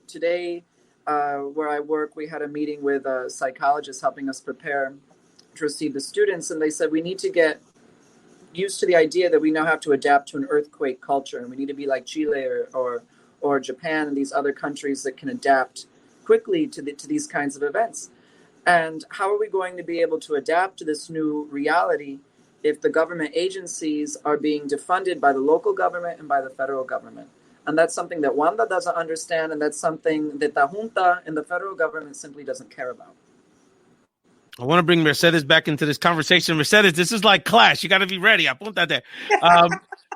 today, where I work, we had a meeting with a psychologist helping us prepare to receive the students. And they said, we need to get used to the idea that we now have to adapt to an earthquake culture. And we need to be like Chile or Japan and these other countries that can adapt quickly to these kinds of events. And how are we going to be able to adapt to this new reality if the government agencies are being defunded by the local government and by the federal government? And that's something that Wanda doesn't understand, and that's something that the junta and the federal government simply doesn't care about. I want to bring Mercedes back into this conversation. Mercedes, this is like Clash. You got to be ready. Apunta there.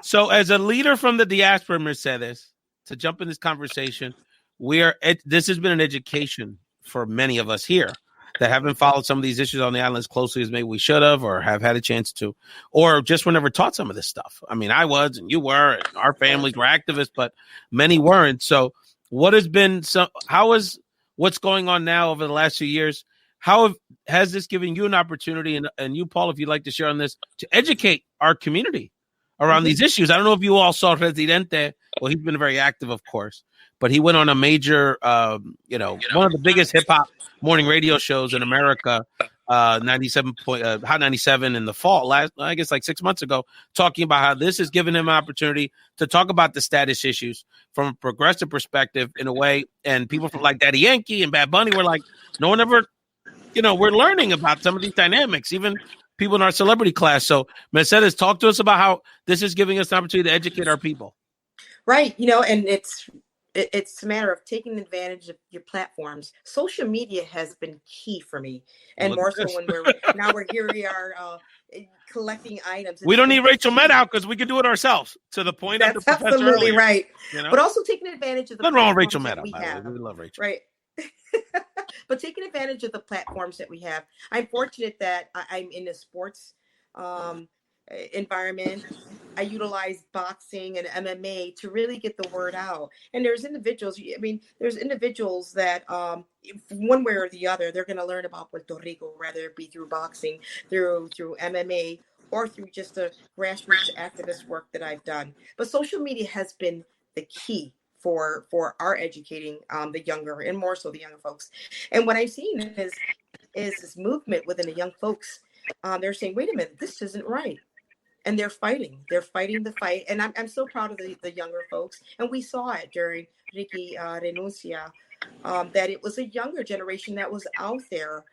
So as a leader from the diaspora, Mercedes, to jump in this conversation, this has been an education for many of us here that haven't followed some of these issues on the island as closely as maybe we should have, or have had a chance to, or just were never taught some of this stuff. I mean, I was, and you were, and our families were activists, but many weren't. So what's going on now over the last few years? Has this given you an opportunity, and you, Paul, if you'd like to share on this, to educate our community around these issues? I don't know if you all saw Residente. Well, he's been very active, of course, but he went on a major, one of the biggest hip hop morning radio shows in America, 97 Hot 97 in the fall, I guess like 6 months ago, talking about how this has given him an opportunity to talk about the status issues from a progressive perspective in a way. And people from like Daddy Yankee and Bad Bunny were like, no one ever, we're learning about some of these dynamics, even people in our celebrity class. So Mercedes, talk to us about how this is giving us an opportunity to educate our people. Right. And it's a matter of taking advantage of your platforms. Social media has been key for me, and more so when we are collecting items. We don't need Rachel Maddow because we can do it ourselves. To the point that's of the absolutely earlier, right. But also taking advantage of the nothing wrong with Rachel platforms Maddow. that we have. We love Rachel. Right. But taking advantage of the platforms that we have. I'm fortunate that I'm in the sports environment. I utilize boxing and MMA to really get the word out. And there's individuals that one way or the other, they're going to learn about Puerto Rico, whether it be through boxing, through MMA, or through just the grassroots activist work that I've done. But social media has been the key for our educating the younger, and more so the younger folks. And what I've seen is this movement within the young folks. They're saying, wait a minute, this isn't right. And they're fighting the fight. And I'm so proud of the younger folks. And we saw it during Ricky Renuncia, that it was a younger generation that was out there.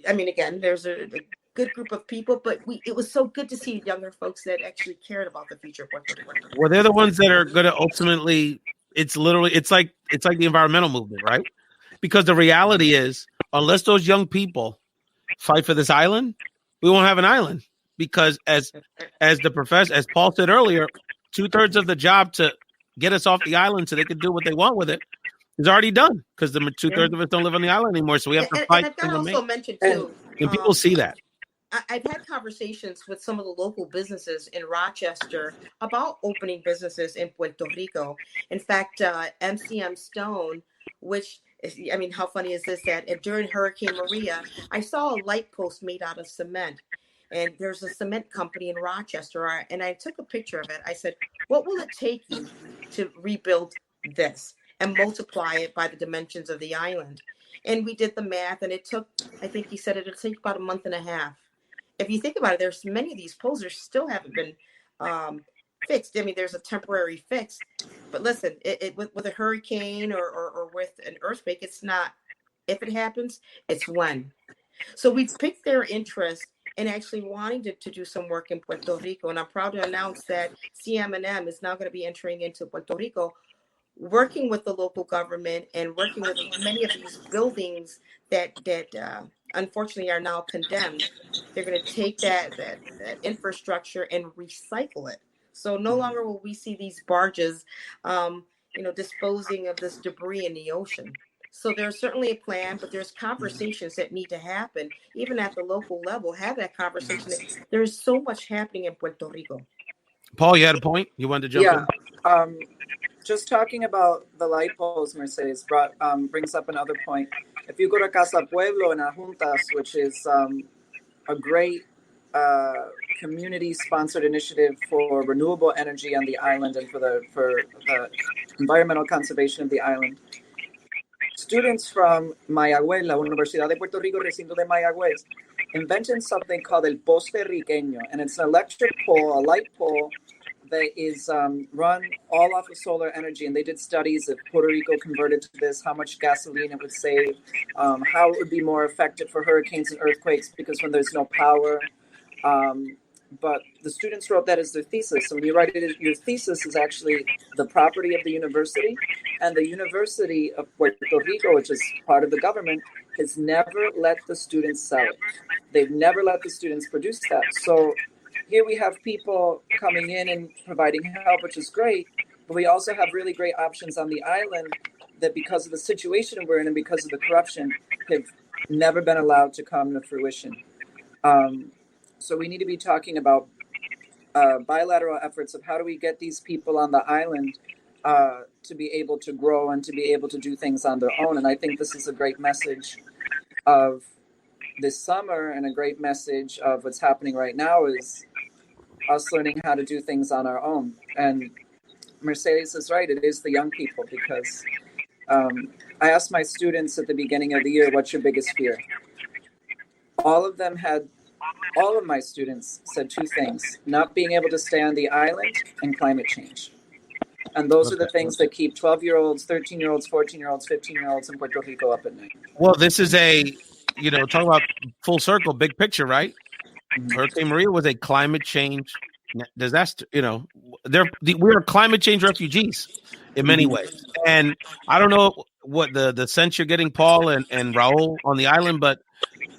I mean, again, there's a good group of people, but it was so good to see younger folks that actually cared about the future of Puerto Rico. Well, they're the ones that are going to ultimately, it's like the environmental movement, right? Because the reality is, unless those young people fight for this island, we won't have an island. Because as Paul said earlier, 2/3 of the job to get us off the island so they can do what they want with it is already done. Because the 2/3 of us don't live on the island anymore, so we have to fight. And I've got to also mention too, and people see that. I've had conversations with some of the local businesses in Rochester about opening businesses in Puerto Rico. In fact, MCM Stone, which I mean, how funny is this that during Hurricane Maria, I saw a light post made out of cement. And there's a cement company in Rochester, and I took a picture of it. I said, what will it take you to rebuild this and multiply it by the dimensions of the island? And we did the math, and it took, I think he said it'll take about a month and a half. If you think about it, there's many of these poles that still haven't been fixed. I mean, there's a temporary fix. But listen, with a hurricane or with an earthquake, it's not if it happens, it's when. So we picked their interest and actually wanting to do some work in Puerto Rico. And I'm proud to announce that CM&M is now going to be entering into Puerto Rico, working with the local government and working with many of these buildings that unfortunately are now condemned. They're going to take that infrastructure and recycle it. So no longer will we see these barges, disposing of this debris in the ocean. So there's certainly a plan, but there's conversations that need to happen, even at the local level. Have that conversation. There's so much happening in Puerto Rico. Paul, you had a point? You wanted to jump in? Just talking about the light poles, Mercedes brings up another point. If you go to Casa Pueblo in Ajuntas, which is a great community-sponsored initiative for renewable energy on the island and for the environmental conservation of the island, students from Mayagüez, la Universidad de Puerto Rico, Recinto de Mayagüez, invented something called el poste riqueño, and it's an electric pole, a light pole that is run all off of solar energy. And they did studies if Puerto Rico converted to this, how much gasoline it would save, how it would be more effective for hurricanes and earthquakes because when there's no power. But the students wrote that as their thesis. So when you write it, your thesis is actually the property of the university. And the University of Puerto Rico, which is part of the government, has never let the students sell it. They've never let the students produce that. So here we have people coming in and providing help, which is great. But we also have really great options on the island that because of the situation we're in and because of the corruption have never been allowed to come to fruition. So we need to be talking about bilateral efforts of how do we get these people on the island to be able to grow and to be able to do things on their own. And I think this is a great message of this summer, and a great message of what's happening right now is us learning how to do things on our own. And Mercedes is right, it is the young people, because I asked my students at the beginning of the year, what's your biggest fear? All of my students said two things: not being able to stay on the island and climate change. And those are the things that keep 12-year-olds, 13-year-olds, 14-year-olds, 15-year-olds in Puerto Rico up at night. Well, this is talk about full circle, big picture, right? Hurricane Maria was a climate change disaster. We are climate change refugees in many ways. And I don't know what the sense you're getting, Paul and Raul, on the island, but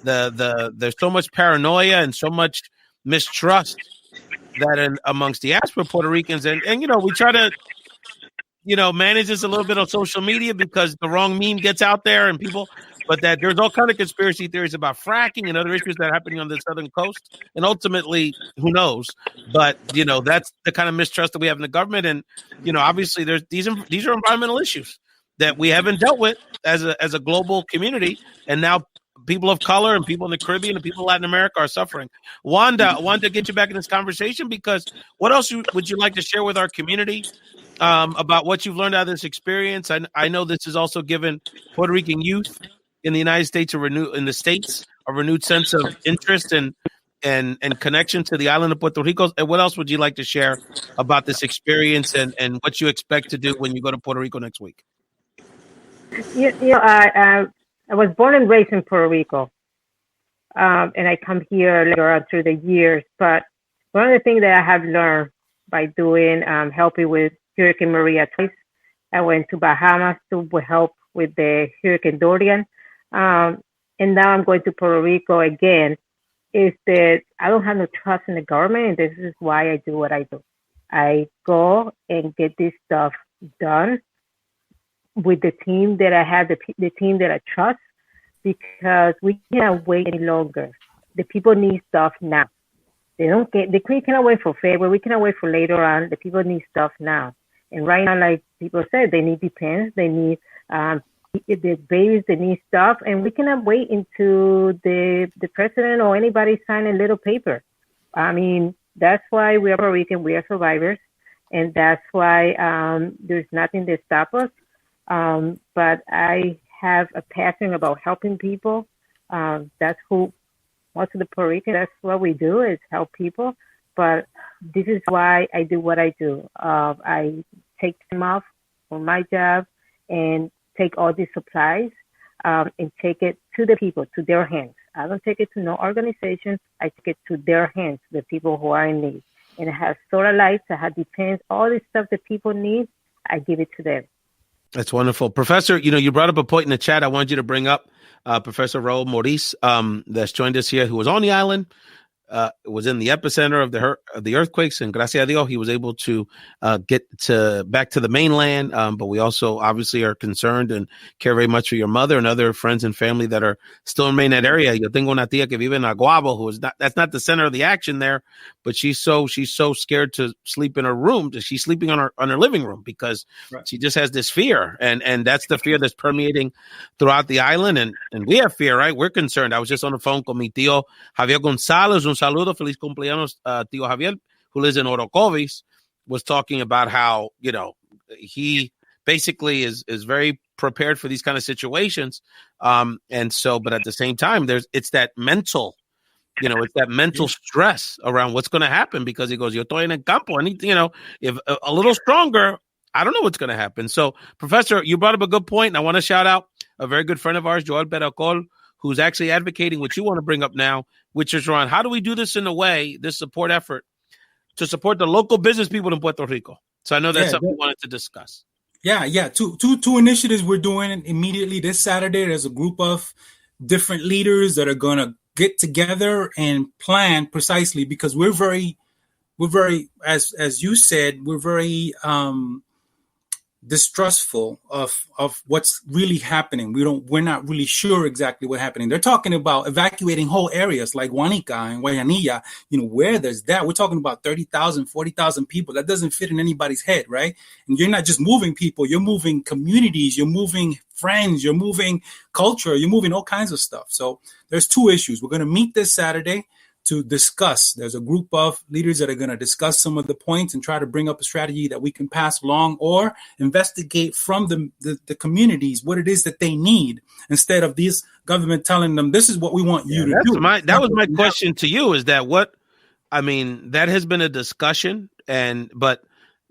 there's so much paranoia and so much mistrust that amongst diaspora Puerto Ricans, and we try to manage this a little bit on social media because the wrong meme gets out there and people, but that there's all kind of conspiracy theories about fracking and other issues that are happening on the southern coast. And ultimately, who knows? But, that's the kind of mistrust that we have in the government. And, obviously these are environmental issues that we haven't dealt with as a global community. And now people of color and people in the Caribbean and people in Latin America are suffering. Wanda, get you back in this conversation, because what else would you like to share with our community about what you've learned out of this experience? I know this has also given Puerto Rican youth in the United States a renewed sense of interest and connection to the island of Puerto Rico. And what else would you like to share about this experience and what you expect to do when you go to Puerto Rico next week? I was born and raised in Puerto Rico, and I come here later on through the years. But one of the things that I have learned by doing helping with Hurricane Maria twice, I went to Bahamas to help with the Hurricane Dorian, and now I'm going to Puerto Rico again, is that I don't have no trust in the government, and this is why I do what I do. I go and get this stuff done with the team that I have, the team that I trust, because we cannot wait any longer. The people need stuff now. We cannot wait for February. We cannot wait for later on. The people need stuff now. And right now, like people said, they need depends. They need the babies. They need stuff, and we cannot wait until the president or anybody sign a little paper. I mean, that's why we are Puerto Rican. We are survivors, and that's why there's nothing that stops us. But I have a passion about helping people. That's who most of the Puerto Rican, that's what we do, is help people. But this is why I do what I do. I take time off from my job and take all these supplies and take it to the people, to their hands. I don't take it to no organization. I take it to their hands, the people who are in need. And I have solar lights, I have depends, all this stuff that people need, I give it to them. That's wonderful. Professor, you brought up a point in the chat I wanted you to bring up. Professor Raul Moris, that's joined us here, who was on the island, was in the epicenter of the earthquakes, and gracias a Dios, he was able to get back to the mainland. But we also obviously are concerned and care very much for your mother and other friends and family that are still in that area. Yo tengo una tía que vive en Aguabo, that's not the center of the action there, but she's so scared to sleep in her room. She's sleeping on her living room because she just has this fear, and that's the fear that's permeating throughout the island. And we have fear, right? We're concerned. I was just on the phone with mi tío Javier Gonzalez. Un saludo, feliz cumpleaños, tío Javier, who lives in Orocovis, was talking about how, he basically is very prepared for these kind of situations. And so, but at the same time, it's that mental, it's that mental stress around what's going to happen, because he goes, yo estoy en el campo. If a little stronger, I don't know what's going to happen. So, Professor, you brought up a good point. And I want to shout out a very good friend of ours, Joel Beracol, who's actually advocating what you want to bring up now, which is around how do we do this in a way, this support effort, to support the local business people in Puerto Rico. So I know that's something we wanted to discuss. Yeah. Two initiatives we're doing immediately this Saturday. There's a group of different leaders that are going to get together and plan precisely, because we're very, as you said, we're very distrustful of what's really happening. We're not really sure exactly what's happening. They're talking about evacuating whole areas like Guanica and Guayanilla, where there's that. We're talking about 30,000, 40,000 people. That doesn't fit in anybody's head, right? And you're not just moving people, you're moving communities, you're moving friends, you're moving culture, you're moving all kinds of stuff. So there's two issues. We're going to meet this Saturday to discuss. There's a group of leaders that are going to discuss some of the points and try to bring up a strategy that we can pass along or investigate from the communities what it is that they need, instead of this government telling them this is what we want you to do. That was my question to you, is that that has been a discussion, but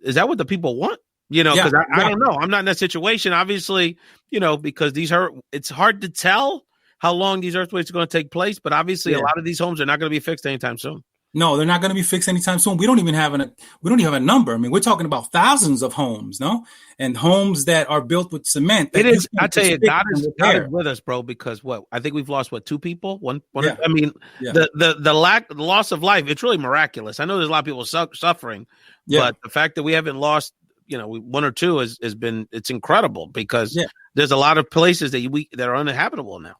is that what the people want? Because I don't know. I'm not in that situation, obviously, because it's hard to tell how long these earthquakes are going to take place, but obviously a lot of these homes are not going to be fixed anytime soon. No, they're not going to be fixed anytime soon. We don't even have a number. I mean, we're talking about thousands of homes, and homes that are built with cement. It is. I tell you, God is with us, bro. Because I think we've lost 2 people. One. Yeah. I mean, the loss of life. It's really miraculous. I know there's a lot of people suffering, but the fact that we haven't lost, 1 or 2 has been. It's incredible, because there's a lot of places that are uninhabitable now.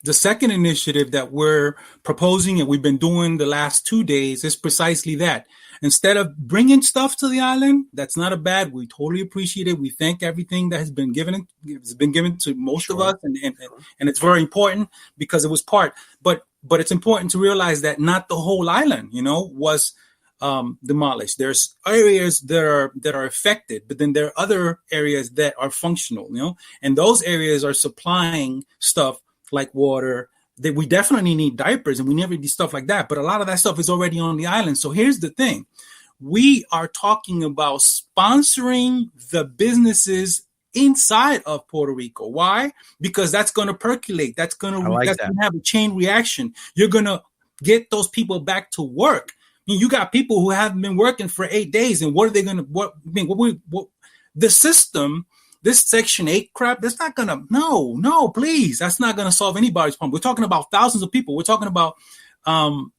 The second initiative that we're proposing and we've been doing the last 2 days is precisely that. Instead of bringing stuff to the island, that's not a bad. We totally appreciate it. We thank everything that has been given to most of us, and it's very important because it was part. But it's important to realize that not the whole island, was demolished. There's areas that are affected, but then there are other areas that are functional, and those areas are supplying stuff like water, that we definitely need diapers, and we never do stuff like that. But a lot of that stuff is already on the island. So here's the thing. We are talking about sponsoring the businesses inside of Puerto Rico. Why? Because that's going to percolate. That's going to have a chain reaction. You're going to get those people back to work. I mean, you got people who haven't been working for 8 days, and what are they going to, the system, this Section 8 crap, that's not going to, no, please. That's not going to solve anybody's problem. We're talking about thousands of people. We're talking about residenciales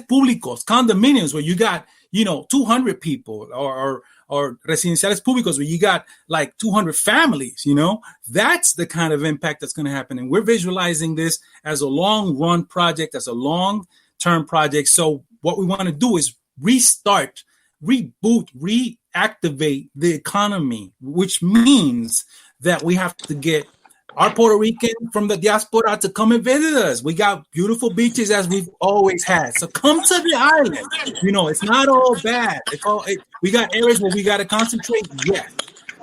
públicos, condominiums where you got, 200 people, or residenciales públicos where you got like 200 families, That's the kind of impact that's going to happen. And we're visualizing this as a long-run project, as a long-term project. So what we want to do is restart, reboot, reactivate the economy, which means that we have to get our Puerto Rican from the diaspora to come and visit us. We got beautiful beaches as we've always had. So come to the island. It's not all bad. We got areas where we got to concentrate. Yes.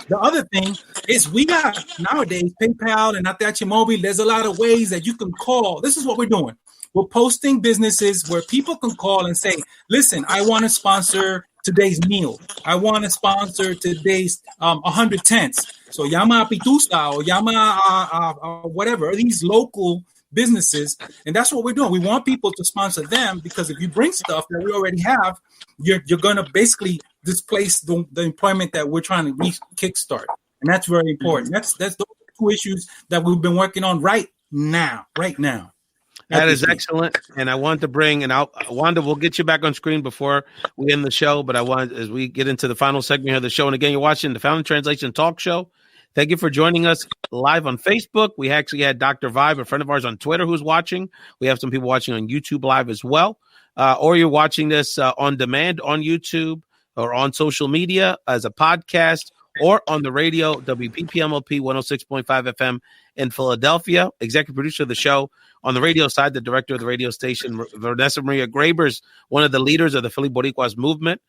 The other thing is we got nowadays PayPal and Atache Mobile. There's a lot of ways that you can call. This is what we're doing. We're posting businesses where people can call and say, listen, I want to sponsor today's meal. I want to sponsor today's 100 tents. So llama a Pitusta or llama whatever, these local businesses. And that's what we're doing. We want people to sponsor them, because if you bring stuff that we already have, you're going to basically displace the employment that we're trying to kickstart. And that's very important. That's those 2 issues that we've been working on right now. That is excellent. And I want to bring, Wanda, we'll get you back on screen before we end the show, but as we get into the final segment here of the show, and again, you're watching the Found in Translation Talk Show. Thank you for joining us live on Facebook. We actually had Dr. Vibe, a friend of ours on Twitter, who's watching. We have some people watching on YouTube Live as well. Or you're watching this on demand on YouTube or on social media as a podcast, or on the radio, WPPMLP 106.5 FM in Philadelphia. Executive producer of the show on the radio side, the director of the radio station, Vanessa Maria Graber's one of the leaders of the Philly Boricuas movement,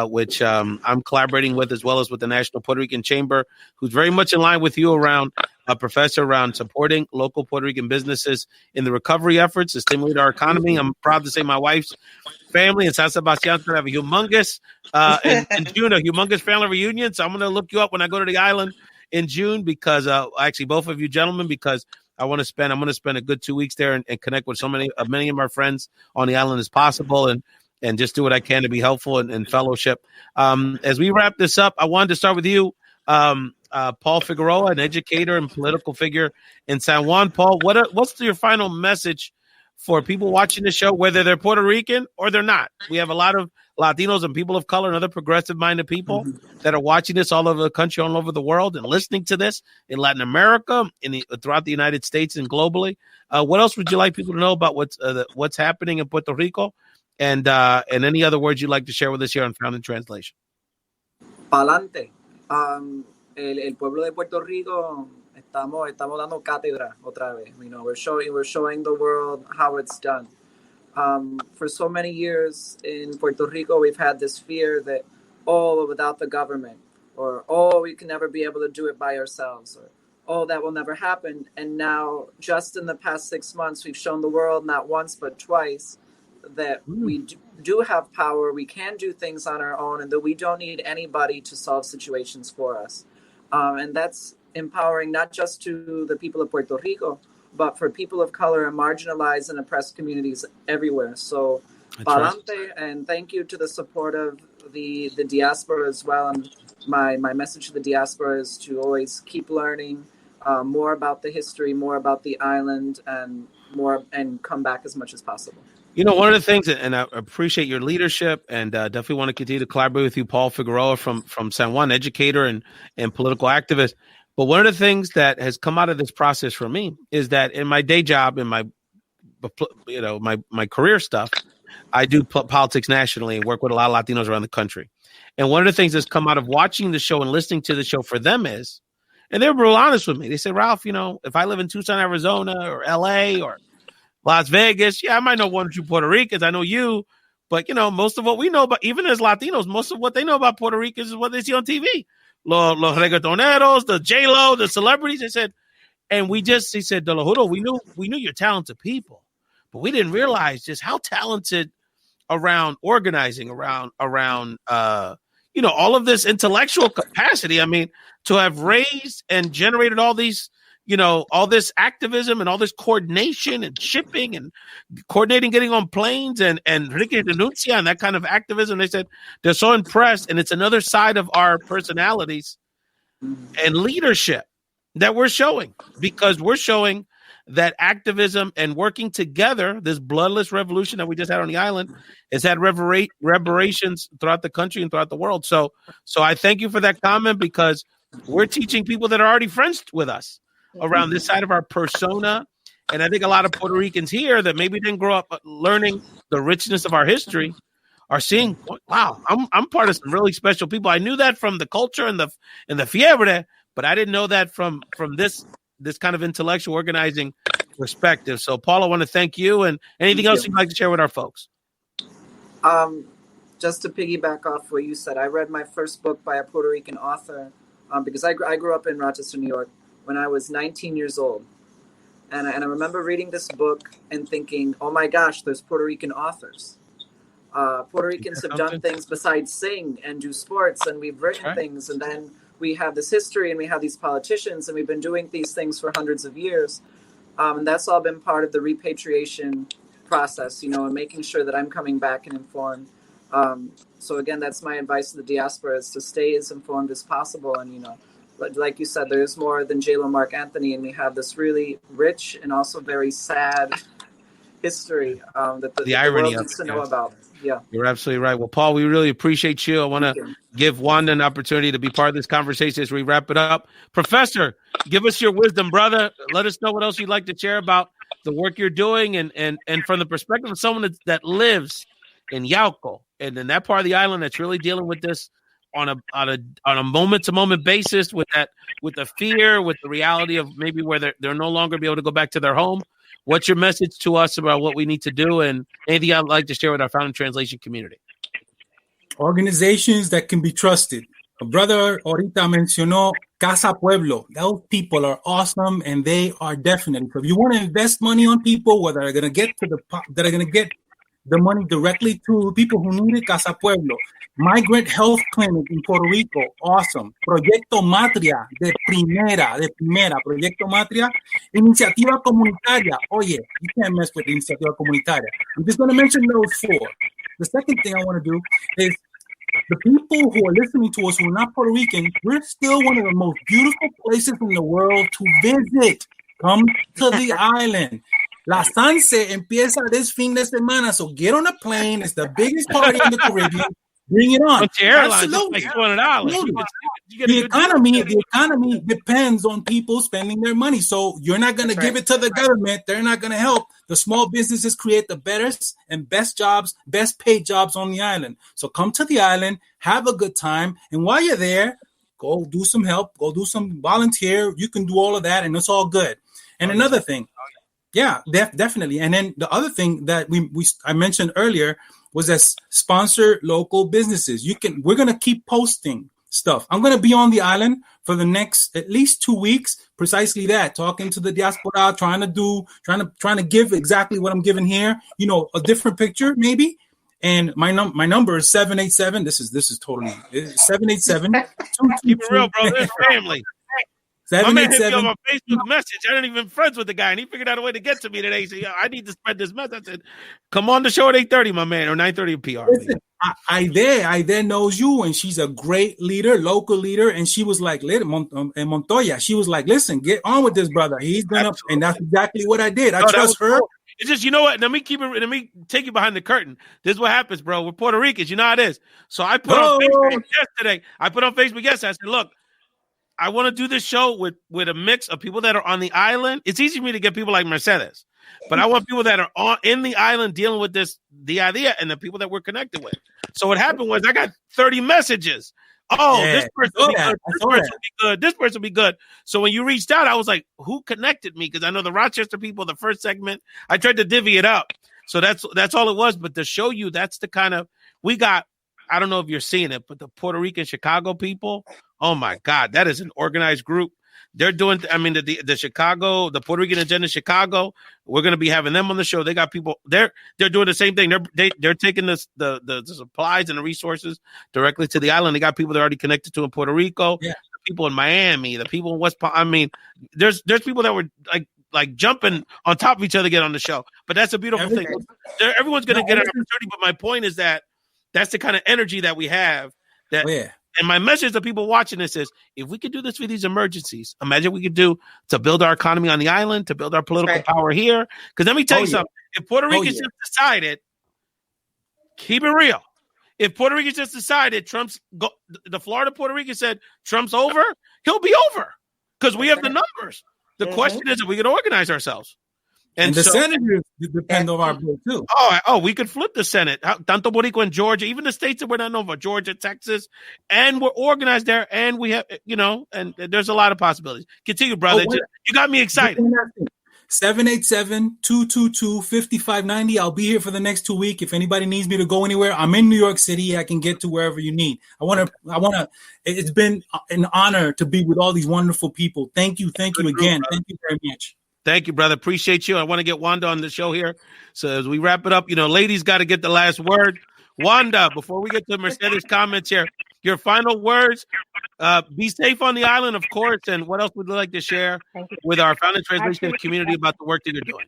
which I'm collaborating with, as well as with the National Puerto Rican Chamber, who's very much in line with you around professor around supporting local Puerto Rican businesses in the recovery efforts to stimulate our economy. I'm proud to say my wife's family in San Sebastian is going to have a humongous in June, a humongous family reunion. So I'm going to look you up when I go to the island in June, because actually both of you gentlemen, because I'm going to spend a good 2 weeks there and connect with so many of my friends on the island as possible, and just do what I can to be helpful and fellowship. As we wrap this up, I wanted to start with you, Paul Figueroa, an educator and political figure in San Juan. Paul, what's your final message for people watching the show, whether they're Puerto Rican or they're not? We have a lot of Latinos and people of color and other progressive-minded people that are watching this all over the country, all over the world, and listening to this in Latin America, throughout the United States and globally. What else would you like people to know about what's happening in Puerto Rico, and any other words you'd like to share with us here on Found in Translation? Pa'lante. El pueblo de Puerto Rico, estamos dando cátedra otra vez. We're showing the world how it's done. For so many years in Puerto Rico, we've had this fear that, without the government, or, we can never be able to do it by ourselves, or, that will never happen. And now, just in the past 6 months, we've shown the world not once but twice that we do have power, we can do things on our own, and that we don't need anybody to solve situations for us. And that's empowering not just to the people of Puerto Rico, but for people of color and marginalized and oppressed communities everywhere. So, pa'lante, and thank you to the support of the diaspora as well. And my message to the diaspora is to always keep learning more about the history, more about the island, and come back as much as possible. One of the things, and I appreciate your leadership, and definitely want to continue to collaborate with you, Paul Figueroa from San Juan, educator and political activist. But one of the things that has come out of this process for me is that in my day job, in my career stuff, I do politics nationally and work with a lot of Latinos around the country. And one of the things that's come out of watching the show and listening to the show for them is, and they're real honest with me. They say, Ralph, if I live in Tucson, Arizona, or LA, or Las Vegas, I might know one or two Puerto Ricans. I know you, but most of what we know about, even as Latinos, most of what they know about Puerto Ricans is what they see on TV. Los reggaetoneros, the J-Lo, the celebrities. They said, and he said, De La Juro, we knew you're talented people, but we didn't realize just how talented around organizing, around all of this intellectual capacity. I mean, to have raised and generated all these, all this activism and all this coordination and shipping and coordinating, getting on planes and Ricky Denuncia and that kind of activism. They said they're so impressed. And it's another side of our personalities and leadership that we're showing, because we're showing that activism and working together, this bloodless revolution that we just had on the island, has had reverberations throughout the country and throughout the world. So I thank you for that comment, because we're teaching people that are already friends with us around this side of our persona. And I think a lot of Puerto Ricans here that maybe didn't grow up learning the richness of our history are seeing, wow, I'm part of some really special people. I knew that from the culture and the fiebre, but I didn't know that from this kind of intellectual organizing perspective. So, Paul, I want to thank you. And anything else you'd like to share with our folks? Just to piggyback off what you said, I read my first book by a Puerto Rican author because I grew up in Rochester, New York, when I was 19 years old. And I remember reading this book and thinking, oh my gosh, there's Puerto Rican authors. Puerto Ricans have done things besides sing and do sports, and we've written things, and then we have this history and we have these politicians, and we've been doing these things for hundreds of years. And that's all been part of the repatriation process, and making sure that I'm coming back and informed. So again, that's my advice to the diaspora, is to stay as informed as possible. And, like you said, there's more than J-Lo, Mark Anthony, and we have this really rich and also very sad history that the irony world needs to know about. Yeah, you're absolutely right. Well, Paul, we really appreciate you. I want to give Wanda an opportunity to be part of this conversation as we wrap it up. Professor, give us your wisdom, brother. Let us know what else you'd like to share about the work you're doing, and from the perspective of someone that lives in Yauco and in that part of the island that's really dealing with this on a moment to moment basis, with the fear, with the reality of maybe where they're no longer be able to go back to their home. What's your message to us about what we need to do, and anything I'd like to share with our Found in Translation community? Organizations that can be trusted. A brother ahorita mencionó Casa Pueblo. Those people are awesome, and they are definitely. So if you want to invest money on people, whether they're going to get the money directly to people who need it, Casa Pueblo. Migrant Health Clinic in Puerto Rico, awesome. Proyecto Matria, de primera. Proyecto Matria, iniciativa comunitaria. Oye, you can't mess with iniciativa comunitaria. I'm just going to mention those four. The second thing I want to do is the people who are listening to us who are not Puerto Rican, we're still one of the most beautiful places in the world to visit. Come to the island. La Sanse empieza this fin de semana, so get on a plane. It's the biggest party in the Caribbean. Bring it on. Bunch of airlines, Absolutely. it's like $200. Absolutely. You get a The good economy depends on people spending their money. So you're not going to give it to the government. They're not going to help. The small businesses create the best and best jobs, best paid jobs on the island. So come to the island, have a good time. And while you're there, go do some help, go do some volunteer. You can do all of that and it's all good. And another thing, definitely. And then the other thing that I mentioned earlier was that sponsor local businesses. We're going to keep posting stuff. I'm going to be on the island for the next at least 2 weeks, precisely that, talking to the diaspora, trying to give exactly what I'm giving here, a different picture maybe. And my number is 787. This is totally 787. Keep it real, bro. This family. My man hit me on my Facebook message. I didn't even friends with the guy, and he figured out a way to get to me today. He said, I need to spread this message. I said, come on the show at 8:30, my man, or 9:30 PR. Listen, Aide knows you, and she's a great leader, local leader, and she was like, Montoya, she was like, listen, get on with this brother. He's going to, and that's exactly what I did. I trust her. Cool. It's just, you know what? Let me take you behind the curtain. This is what happens, bro. We're Puerto Ricans. You know how it is. So I put on Facebook yesterday. I said, look, I want to do this show with a mix of people that are on the island. It's easy for me to get people like Mercedes, but I want people that are in the island dealing with the idea, and the people that we're connected with. So what happened was I got 30 messages. This person will be good. This person will be good. This person will be good. So when you reached out, I was like, who connected me? Because I know the Rochester people, the first segment, I tried to divvy it up. So that's all it was. But to show you, that's the kind of, we got, I don't know if you're seeing it, but the Puerto Rican Chicago people, oh my God, that is an organized group. They're doing, the Chicago, the Puerto Rican agenda, Chicago. We're going to be having them on the show. They got people. They're doing the same thing. They're taking the supplies and the resources directly to the island. They got people they're already connected to in Puerto Rico. Yeah. The people in Miami. The people in West Palm. There's people that were like jumping on top of each other to get on the show. But that's a beautiful thing. Everyone's going to get an opportunity. But my point is that that's the kind of energy that we have. And my message to people watching this is, if we could do this for these emergencies, imagine we could do to build our economy on the island, to build our political power here. Because let me tell you something. If Puerto Ricans just decided, keep it real. If Puerto Ricans just decided the Florida Puerto Rican said Trump's over, he'll be over because we have the numbers. The question is if we can organize ourselves. And the senators depend on our vote too. Oh, we could flip the Senate. Tanto Boricua and Georgia, even the states that we're not known for, Georgia, Texas, and we're organized there, and we have, and there's a lot of possibilities. Continue, brother. You got me excited. 787-222-5590. I'll be here for the next 2 weeks. If anybody needs me to go anywhere, I'm in New York City. I can get to wherever you need. It's been an honor to be with all these wonderful people. Thank you again. Thank you very much. Thank you, brother. Appreciate you. I want to get Wanda on the show here. So as we wrap it up, ladies got to get the last word. Wanda, before we get to Mercedes' comments here, your final words. Be safe on the island, of course. And what else would you like to share with our Found in Translation community about the work that you're doing?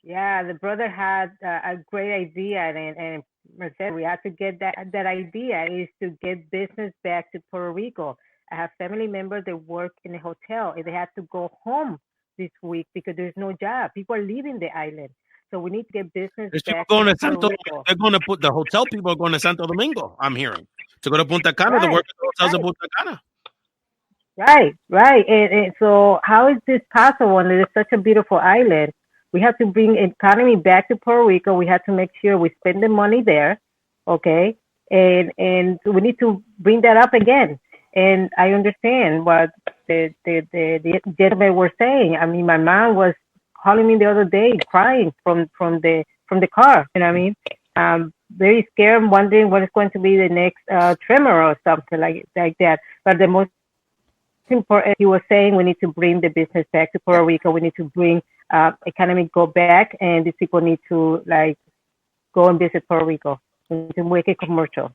Yeah, the brother had a great idea. And Mercedes, we have to get that idea is to get business back to Puerto Rico. I have family members that work in a hotel and they have to go home this week because there's no job. People are leaving the island. So we need to get business back to Santo Rico. They're going to put the hotel people are going to Santo Domingo, I'm hearing, to go to Punta Cana to work at the hotels in Punta Cana. Right. And so how is this possible when it is such a beautiful island? We have to bring economy back to Puerto Rico. We have to make sure we spend the money there, okay? And we need to bring that up again. And I understand what the gentlemen were saying. I mean, my mom was calling me the other day, crying from the car. You know what I mean? Very scared, wondering what is going to be the next tremor or something like that. But the most important, he was saying, we need to bring the business back to Puerto Rico. We need to bring economy go back, and these people need to go and visit Puerto Rico. We need to make it commercial.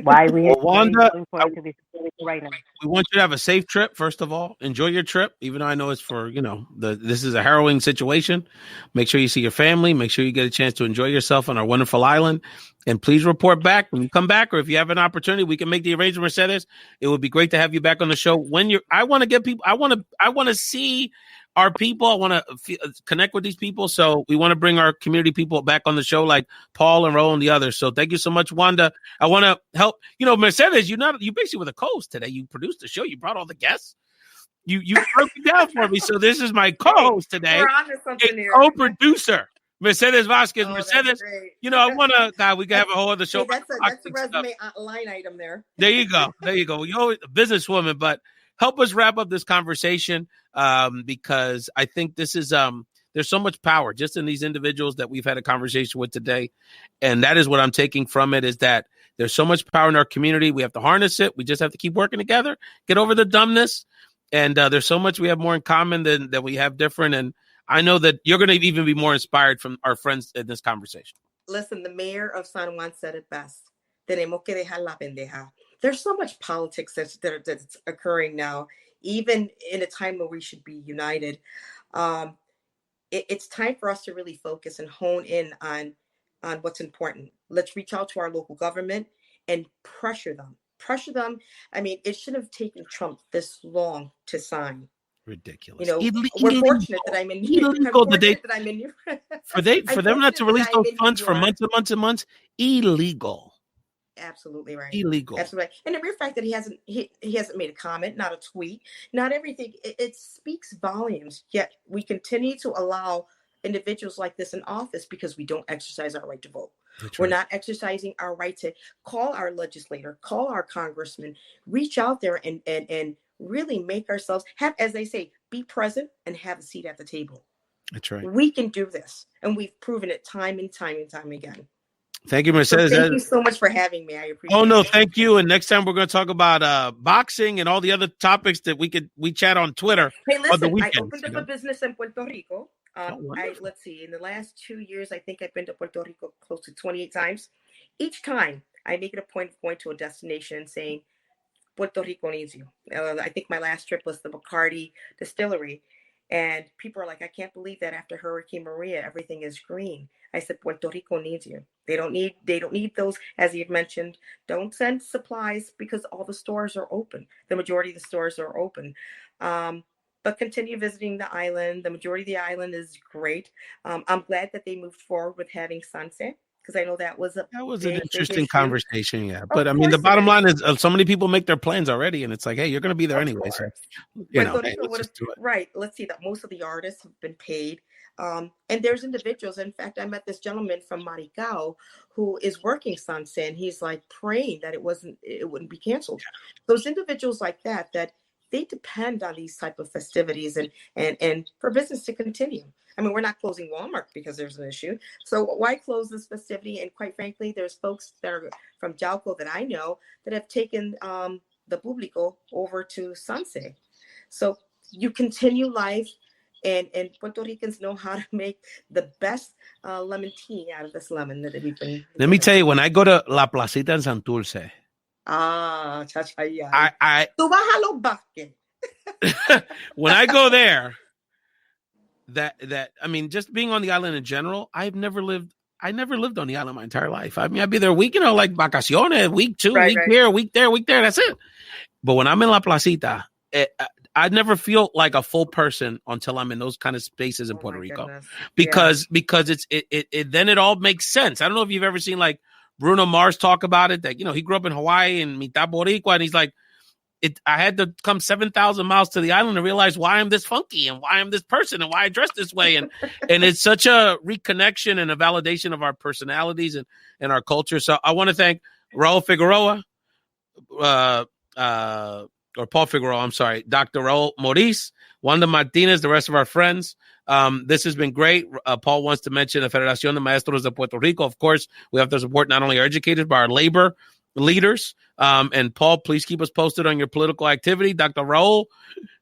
Why we Wanda, to be right now. We want you to have a safe trip. First of all, enjoy your trip, even though I know it's for this is a harrowing situation. Make sure you see your family. Make sure you get a chance to enjoy yourself on our wonderful island. And please report back when you come back, or if you have an opportunity, we can make the arrangement. Mercedes, it would be great to have you back on the show. I want to get people. I want to see our people. I want to connect with these people. So we want to bring our community people back on the show, like Paul and Raul and the others. So thank you so much, Wanda. I want to help. Mercedes, you basically were the co-host today. You produced the show. You brought all the guests. You broke it down for me. So this is my co-host today, a co-producer. Mercedes Vazquez. Mercedes, I want to, God, we can have a whole other show. Hey, that's a resume line item there. There you go. You're always a businesswoman, but help us wrap up this conversation because I think this is, there's so much power just in these individuals that we've had a conversation with today. And that is what I'm taking from it, is that there's so much power in our community. We have to harness it. We just have to keep working together, get over the dumbness. And there's so much we have more in common than we have different. And I know that you're going to even be more inspired from our friends in this conversation. Listen, the mayor of San Juan said it best. Tenemos que dejar la pendeja. There's so much politics that's occurring now, even in a time where we should be united. It's time for us to really focus and hone in on what's important. Let's reach out to our local government and pressure them. I mean, it shouldn't have taken Trump this long to sign. Ridiculous. We're fortunate that I'm in here. For them not to release those funds for months and months and months, illegal. Absolutely right. Illegal. Absolutely right. And the mere fact that he hasn't made a comment, not a tweet, not everything, it speaks volumes. Yet we continue to allow individuals like this in office because we don't exercise our right to vote. That's We're not exercising our right to call our legislator, call our congressman, reach out there and really make ourselves have, as they say, be present and have a seat at the table. That's right. We can do this. And we've proven it time and time again. Thank you, Mercedes. So thank you so much for having me. I appreciate it. Oh, no, thank you. And next time we're going to talk about boxing and all the other topics that we chat on Twitter. Hey, listen, I opened up a business in Puerto Rico. Let's see, in the last 2 years, I think I've been to Puerto Rico close to 28 times. Each time I make it a point of going to a destination and saying, Puerto Rico needs you. I think my last trip was the Bacardi distillery. And people are like, I can't believe that after Hurricane Maria, everything is green. I said, Puerto Rico needs you. They don't need those, as you've mentioned. Don't send supplies because all the stores are open. The majority of the stores are open. But continue visiting the island. The majority of the island is great. I'm glad that they moved forward with having sunset, because I know that was an interesting conversation. Yeah. But I mean, the bottom line is so many people make their plans already, and it's like, hey, you're going to be there anyway. So, right. Let's see that most of the artists have been paid. And there's individuals. In fact, I met this gentleman from Maricao who is working sunset, and he's like praying that it wouldn't be canceled. Those individuals like that they depend on these type of festivities and for business to continue. I mean, we're not closing Walmart because there's an issue. So why close this festivity? And quite frankly, there's folks that are from Jalco that I know that have taken the Público over to Sunset. So you continue life, and Puerto Ricans know how to make the best lemon tea out of this lemon that we've been. Let me tell you, when I go to La Placita in Santurce, Tú vas a los Vazquez. When I go there, that I mean, just being on the island in general, I never lived on the island my entire life. I mean, I'd be there a week, like vacaciones, week 2, week here, week there, that's it. But when I'm in La Placita, I never feel like a full person until I'm in those kind of spaces in Puerto Rico, because it's then it all makes sense. I don't know if you've ever seen like Bruno Mars talk about it, that, he grew up in Hawaii and mitad Boricua, and he's like, I had to come 7,000 miles to the island to realize why I'm this funky and why I'm this person and why I dress this way. And it's such a reconnection and a validation of our personalities and our culture. So I want to thank Raul Figueroa, or Paul Figueroa, I'm sorry, Dr. Raul Moris, Wanda Martinez, the rest of our friends. This has been great. Paul wants to mention the Federación de Maestros de Puerto Rico. Of course, we have to support not only our educators, but our labor leaders. And Paul, please keep us posted on your political activity. Dr. Raul,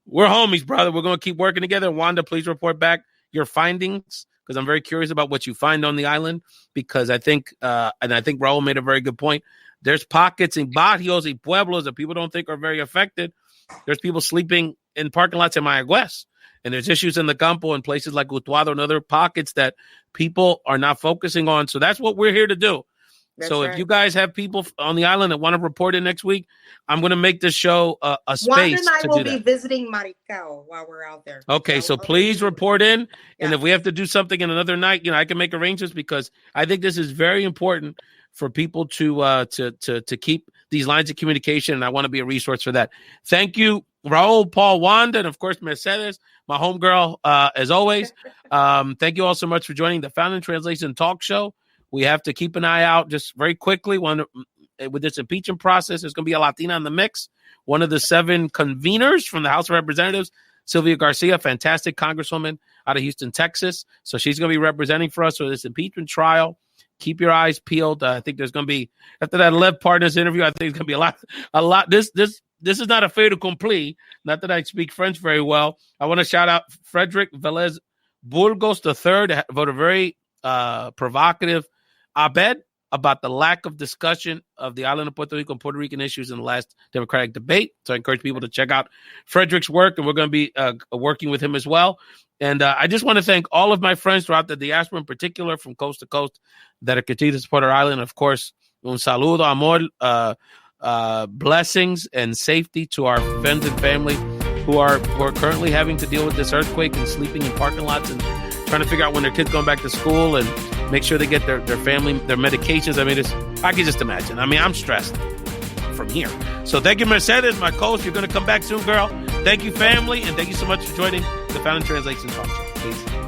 we're homies, brother. We're going to keep working together. Wanda, please report back your findings, because I'm very curious about what you find on the island, because I think Raul made a very good point. There's pockets in barrios and pueblos that people don't think are very affected. There's people sleeping in parking lots in Mayagüez. And there's issues in the campo and places like Utuado and other pockets that people are not focusing on. So that's what we're here to do. That's So if right. you guys have people on the island that want to report in next week, I'm going to make this show a Wanda space and I to will do be that. visiting Maricao while we're out there. Okay, so please report in, and Yeah. if we have to do something in another night, I can make arrangements, because I think this is very important for people to keep these lines of communication, and I want to be a resource for that. Thank you, Raul, Paul, Wanda, and of course Mercedes, my homegirl, as always. Thank you all so much for joining the Found in Translation Talk Show. We have to keep an eye out just very quickly with this impeachment process. There's going to be a Latina in the mix. One of the 7 conveners from the House of Representatives, Sylvia Garcia, fantastic congresswoman out of Houston, Texas. So she's going to be representing for us for this impeachment trial. Keep your eyes peeled. I think there's going to be, after that Lev Partners interview, I think it's going to be a lot. This is not a fait accompli. Not that I speak French very well. I want to shout out Frederick Velez Burgos III, wrote a very provocative op-ed about the lack of discussion of the island of Puerto Rico and Puerto Rican issues in the last Democratic debate. So I encourage people to check out Frederick's work, and we're going to be working with him as well. And I just want to thank all of my friends throughout the diaspora, in particular from coast to coast, that are continuing to support our island. Of course, un saludo, amor, blessings and safety to our friends and family who are currently having to deal with this earthquake and sleeping in parking lots and trying to figure out when their kids going back to school and make sure they get their family, their medications. I mean, I can just imagine. I mean, I'm stressed from here. So thank you, Mercedes, my coach. You're going to come back soon, girl. Thank you, family. And thank you so much for joining the Found in Translation Talk Show. Peace.